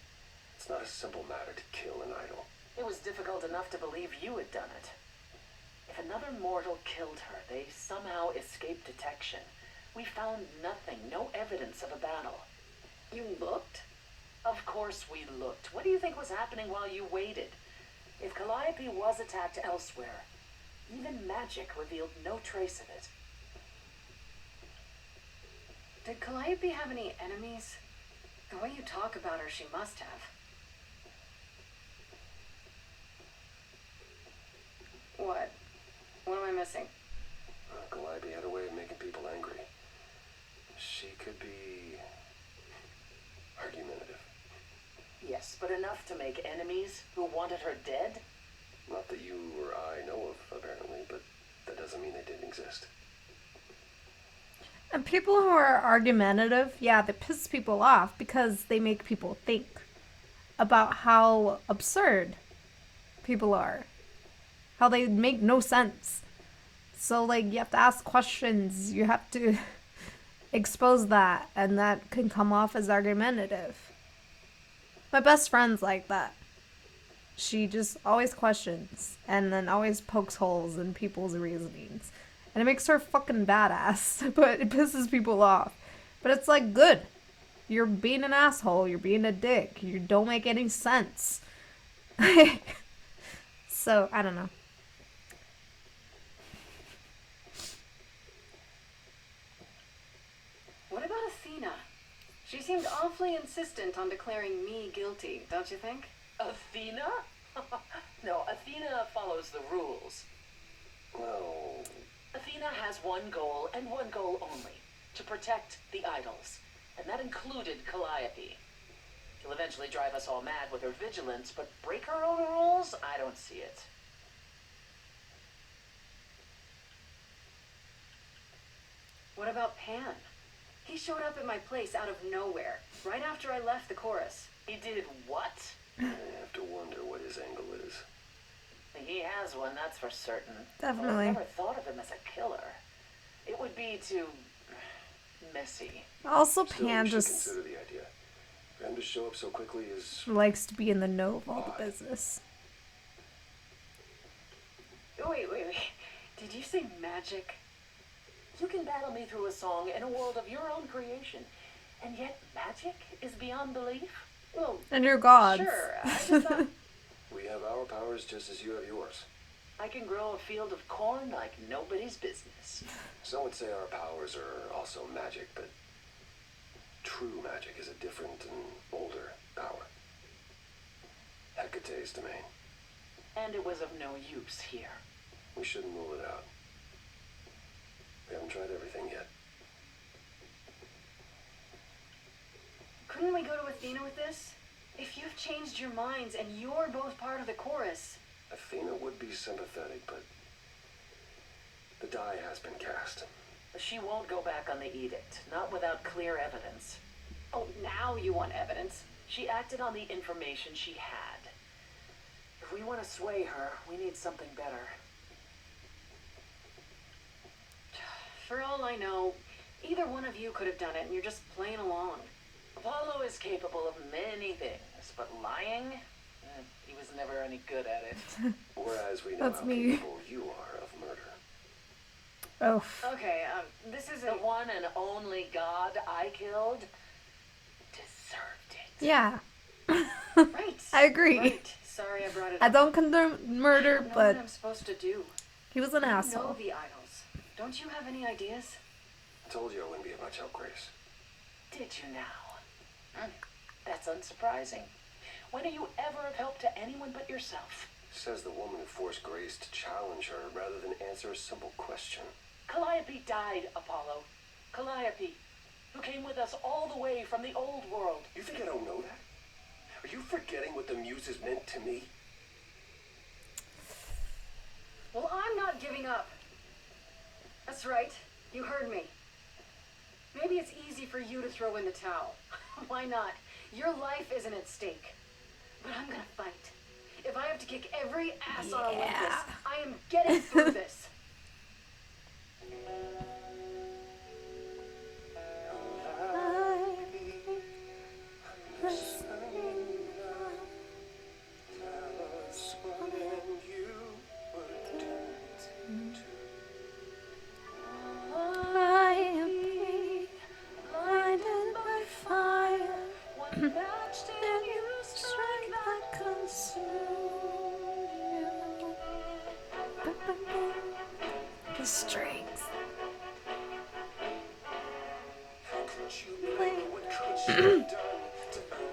it's not a simple matter to kill an idol. It was difficult enough to believe you had done it. If another mortal killed her, they somehow escaped detection. We found nothing, no evidence of a battle. You looked? Of course we looked. What do you think was happening while you waited? If Calliope was attacked elsewhere, even magic revealed no trace of it. Did Calliope have any enemies? The way you talk about her, she must have. missing? Calliope had a way of making people angry. She could be argumentative. Yes, but enough to make enemies who wanted her dead? Not that you or I know of, apparently, but that doesn't mean they didn't exist. And people who are argumentative, yeah, they piss people off because they make people think about how absurd people are. How they make no sense. So, like, you have to ask questions. You have to expose that, and that can come off as argumentative. My best friend's like that. She just always questions and then always pokes holes in people's reasonings. And it makes her fucking badass, but it pisses people off. But it's like, good. You're being an asshole. You're being a dick. You don't make any sense. So, I don't know. What about Athena? She seemed awfully insistent on declaring me guilty, don't you think? Athena? No, Athena follows the rules. Well, Athena has one goal and one goal only, to protect the idols. And that included Calliope. She'll eventually drive us all mad with her vigilance, but break her own rules? I don't see it. What about Pan? He showed up at my place out of nowhere, right after I left the chorus. He did what? I have to wonder what his angle is. He has one, that's for certain. Definitely. I've never thought of him as a killer. It would be too messy. Also, Still, Pan we should just consider the idea. For him to show up so quickly is... likes to be in the know of all the business. Wait. Did you say magic? You can battle me through a song in a world of your own creation, and yet magic is beyond belief? Well, And your gods. sure. I just thought... We have our powers just as you have yours. I can grow a field of corn like nobody's business. Some would say our powers are also magic, but true magic is a different and older power. Hecate's domain. And it was of no use here. We shouldn't rule it out. We haven't tried everything yet. Couldn't we go to Athena with this? If you've changed your minds and you're both part of the chorus... Athena would be sympathetic, but the die has been cast. She won't go back on the edict, not without clear evidence. Oh, now you want evidence. She acted on the information she had. If we want to sway her, we need something better. For all I know, either one of you could have done it and you're just playing along. Apollo is capable of many things, but lying? He was never any good at it. Whereas we know That's how me. capable you are of murder. Oh. Okay, this The isn't... one and only god I killed deserved it. Yeah. Right. I agree. Right. Sorry I brought it I up. don't condone murder, I don't know but what I'm supposed to do. he was an You know asshole. the idols. Don't you have any ideas? I told you I wouldn't be of much help, Grace. Did you now? That's unsurprising. When are you ever of help to anyone but yourself? Says the woman who forced Grace to challenge her rather than answer a simple question. Calliope died, Apollo. Calliope, who came with us all the way from the old world. You think I don't know that? Are you forgetting what the Muses meant to me? Well, I'm not giving up. That's right. You heard me. Maybe it's easy for you to throw in the towel. Why not? Your life isn't at stake. But I'm gonna fight. If I have to kick every ass on Olympus, I am getting through this. I am blinded by fire. And you strike that consume you. The strings.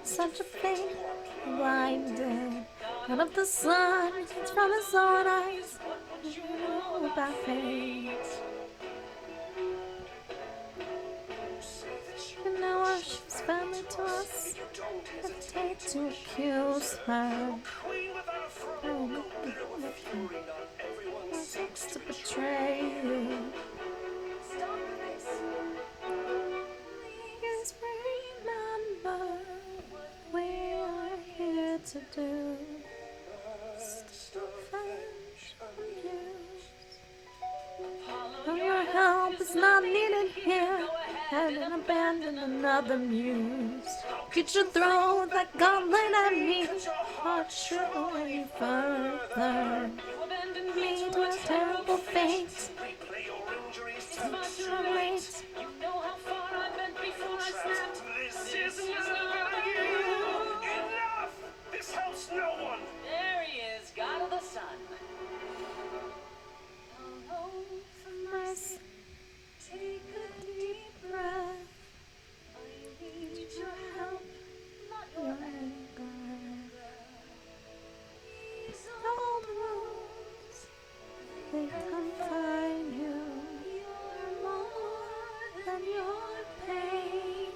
Such a thing, blinded One of the sun it's from his own eyes. You know about fate. And now she's family to us. Hesitate to accuse her. Seems to betray you. Stop this. Please remember what we are here to do. Oh, your help is not needed here. Haven't abandoned another muse. Could you throw that gauntlet at me? Heart should go any further. Me to a terrible fate. Too much too late. You know how far I've been before I snapped. This is enough! This helps no one! There he is, God of the Sun. Take a deep breath. I need your help, not your anger. These old wounds, they confine you. You're more than your pain.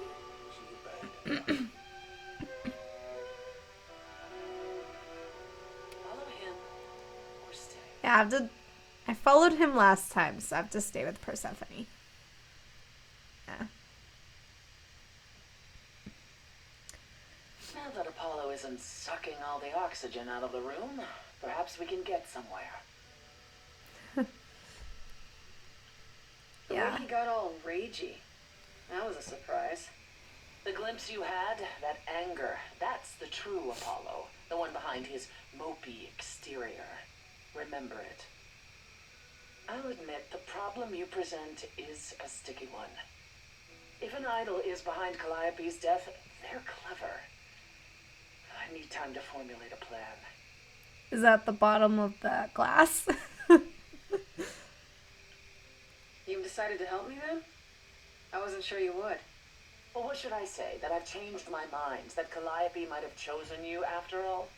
Follow him or stay. Yeah, I followed him last time, so I have to stay with Persephone. Yeah. Now that Apollo isn't sucking all the oxygen out of the room, perhaps we can get somewhere. The Yeah. way he got all ragey. That was a surprise. The glimpse you had, that anger, that's the true Apollo. The one behind his mopey exterior. Remember it. I'll admit the problem you present is a sticky one. If an idol is behind Calliope's death, they're clever. I need time to formulate a plan. Is that the bottom of the glass? You decided to help me then? I wasn't sure you would. Well, what should I say? That I've changed my mind? That Calliope might have chosen you after all?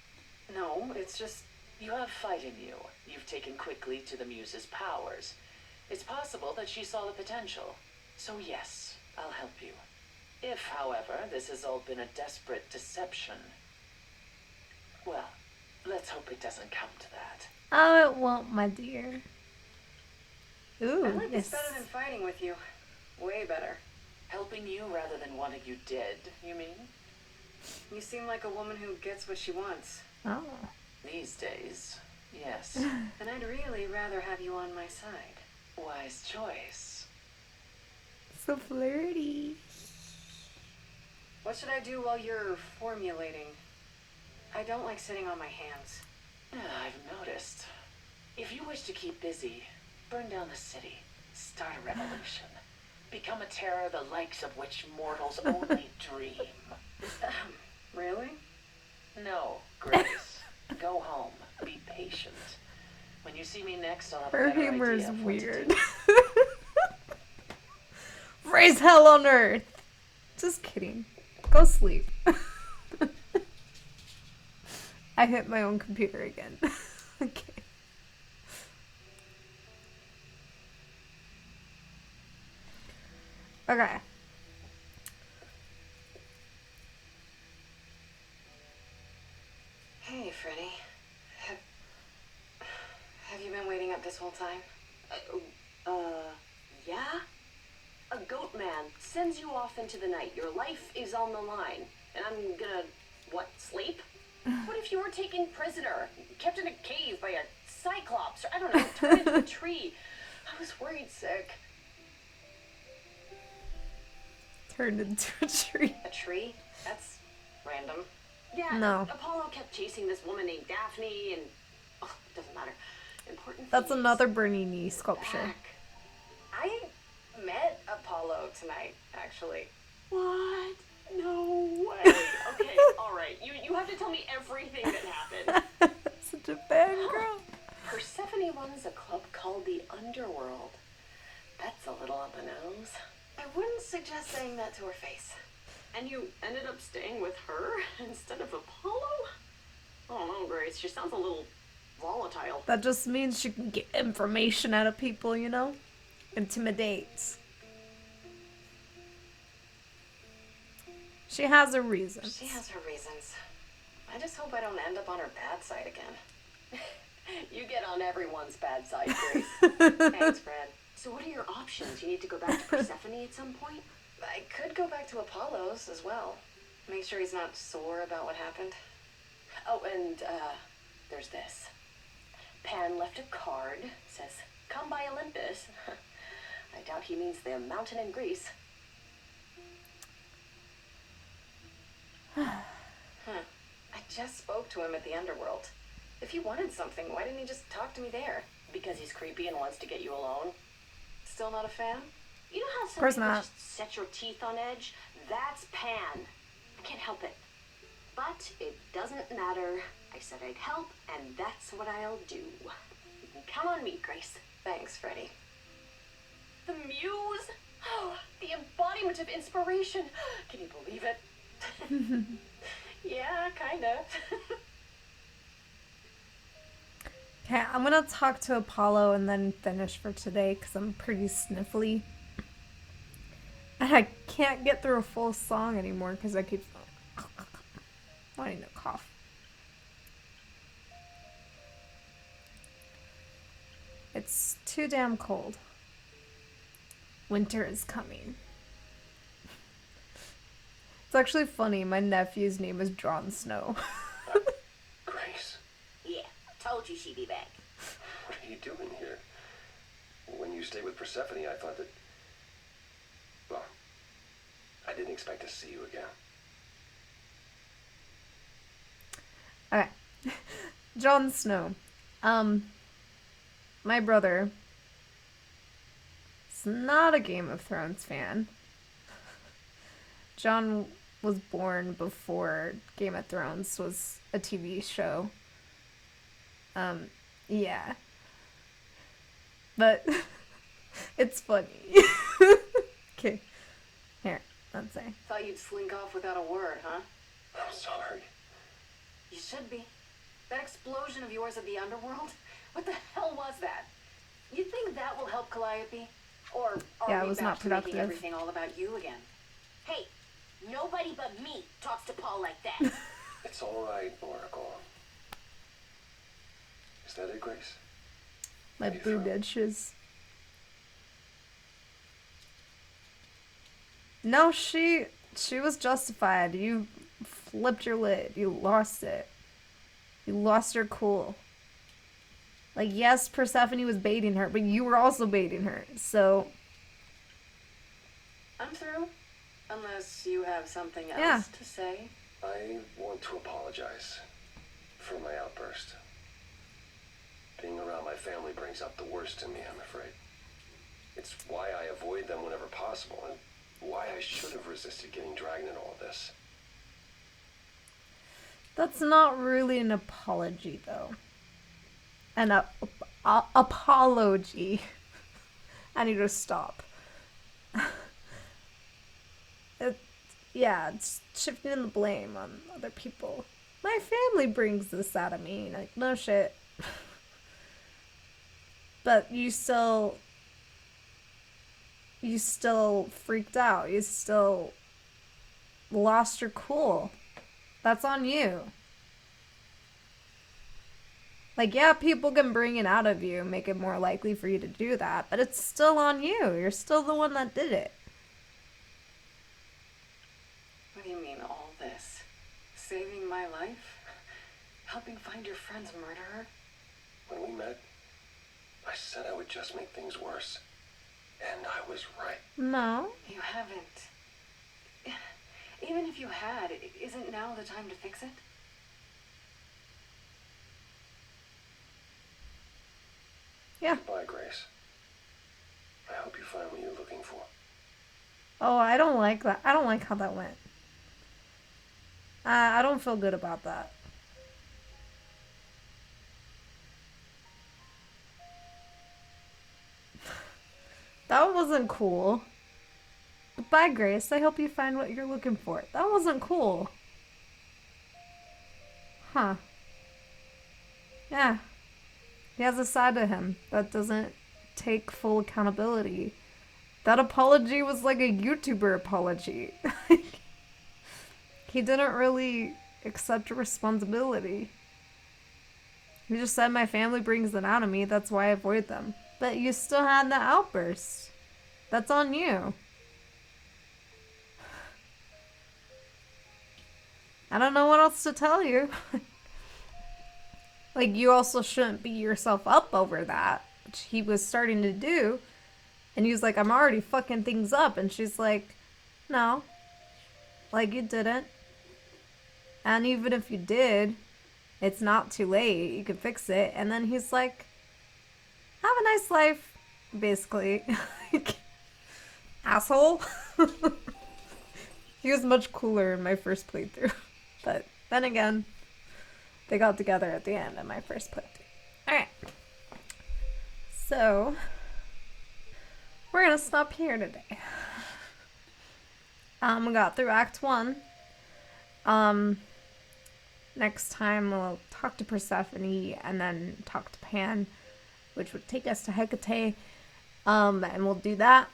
No, it's just... You have fight in you. You've taken quickly to the Muse's powers. It's possible that she saw the potential. So yes, I'll help you. If, however, this has all been a desperate deception, well, let's hope it doesn't come to that. Oh, it won't, my dear. Ooh, I like yes. this better than fighting with you. Way better. Helping you rather than wanting you dead, you mean? You seem like a woman who gets what she wants. Oh. These days, yes. And I'd really rather have you on my side. Wise choice. So flirty. What should I do while you're formulating? I don't like sitting on my hands. I've noticed. If you wish to keep busy, burn down the city, start a revolution, become a terror the likes of which mortals only dream. Really? No, Grace. Go home. Be patient. When you see me next, I'll have a Her better humor is idea of what to weird. do. Raise hell on earth. Just kidding. Go sleep. I hit my own computer again. Okay. Okay. Hey, Freddy. Have you been waiting up this whole time? Yeah? A goat man sends you off into the night. Your life is on the line. And I'm gonna, what, sleep? What if you were taken prisoner, kept in a cave by a cyclops, or I don't know, turned into a tree? I was worried sick. Turned into a tree. A tree? That's random. Yeah, No. Apollo kept chasing this woman named Daphne, and oh, it doesn't matter. Important. That's thing is another Bernie knee sculpture. back. I met Apollo tonight, actually. What? No way. Okay, all right. You have to tell me everything that happened. Such a bad girl. Persephone runs a club called the Underworld. That's a little on the nose. I wouldn't suggest saying that to her face. And you ended up staying with her instead of Apollo? Oh no, Grace. She sounds a little volatile. That just means she can get information out of people, you know? Intimidates. She has her reasons. She has her reasons. I just hope I don't end up on her bad side again. You get on everyone's bad side, Grace. Thanks, Fred. So what are your options? You need to go back to Persephone at some point? I could go back to Apollo's as well. Make sure he's not sore about what happened. Oh, and, there's this. Pan left a card. Says, come by Olympus. I doubt he means the mountain in Greece. I just spoke to him at the underworld. If he wanted something, why didn't he just talk to me there? Because he's creepy and wants to get you alone. Still not a fan? You know how some course people not. just set your teeth on edge? That's Pan. I can't help it. But it doesn't matter. I said I'd help, and that's what I'll do. Come on me, Grace. Thanks, Freddie. The muse? Oh, the embodiment of inspiration. Can you believe it? Yeah, kinda. Okay, I'm gonna talk to Apollo and then finish for today because I'm pretty sniffly. And I can't get through a full song anymore because I keep wanting to cough. It's too damn cold. Winter is coming. It's actually funny, my nephew's name is Jon Snow. Grace, Yeah, told you she'd be back. what are you doing here? When you stayed with Persephone, I thought that... Well, I didn't expect to see you again. Okay. Jon Snow. My brother is not a Game of Thrones fan. John was born before Game of Thrones was a TV show. Yeah. But it's funny. Okay. Here, let's say. Thought you'd slink off without a word, huh? I'm sorry. You should be. That explosion of yours at the underworld? What the hell was that? You think that will help Calliope? Or are Yeah, it we was back not to making productive. everything all about you again? Hey, nobody but me talks to Paul like that. It's all right, Oracle. Is that it, Grace? My You boob through? itches. No, she was justified. You flipped your lid. You lost it. You lost your cool. Like, yes, Persephone was baiting her, but you were also baiting her. So, I'm through. Unless you have something else Yeah. to say. I want to apologize for my outburst. Being around my family brings out the worst in me, I'm afraid. It's why I avoid them whenever possible, and why I should have resisted getting dragged into all this. that's not really an apology, though. An apology. I need to stop. It's shifting the blame on other people. My family brings this out of me. Like, no shit. But you still freaked out. You still lost your cool. That's on you. Like, yeah, people can bring it out of you, make it more likely for you to do that, but it's still on you. You're still the one that did it. What do you mean, all this? Saving my life? Helping find your friend's murderer? When we met, I said I would just make things worse. And I was right. No. You haven't. Even if you had, isn't now the time to fix it? Yeah. Goodbye, Grace. I hope you find what you're looking for. Oh, I don't like that. I don't like how that went. I don't feel good about that. That wasn't cool. Goodbye, Grace. I hope you find what you're looking for. That wasn't cool. Huh. Yeah. He has a side to him that doesn't take full accountability. That apology was like a YouTuber apology. He didn't really accept responsibility. He just said my family brings it out of me, that's why I avoid them. But you still had the outburst. That's on you. I don't know what else to tell you. Like, you also shouldn't beat yourself up over that, which he was starting to do. And he was like, I'm already fucking things up. And she's like, no. Like, you didn't. And even if you did, it's not too late. You can fix it. And then he's like, have a nice life, basically. Asshole. He was much cooler in my first playthrough. But then again, they got together at the end of my first playthrough. Alright. So, we're gonna stop here today. We got through Act 1. Next time we'll talk to Persephone and then talk to Pan, which would take us to Hecate. And we'll do that.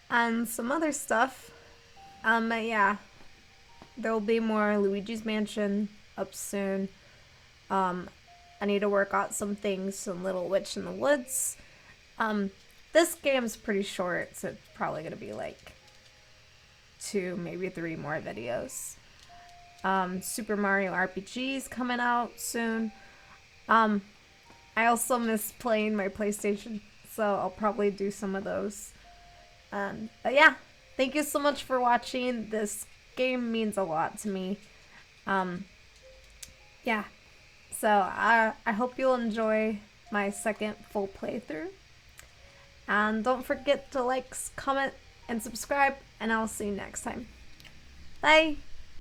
And some other stuff. But yeah. There'll be more Luigi's Mansion up soon. I need to work out some things, some Little Witch in the Woods. This game's pretty short, so it's probably gonna be like 2, maybe 3 more videos. Super Mario RPG's coming out soon. I also miss playing my PlayStation, so I'll probably do some of those. But yeah, thank you so much for watching. This game means a lot to me. Yeah, so I hope you'll enjoy my second full playthrough. And don't forget to like, comment, and subscribe, and I'll see you next time. Bye!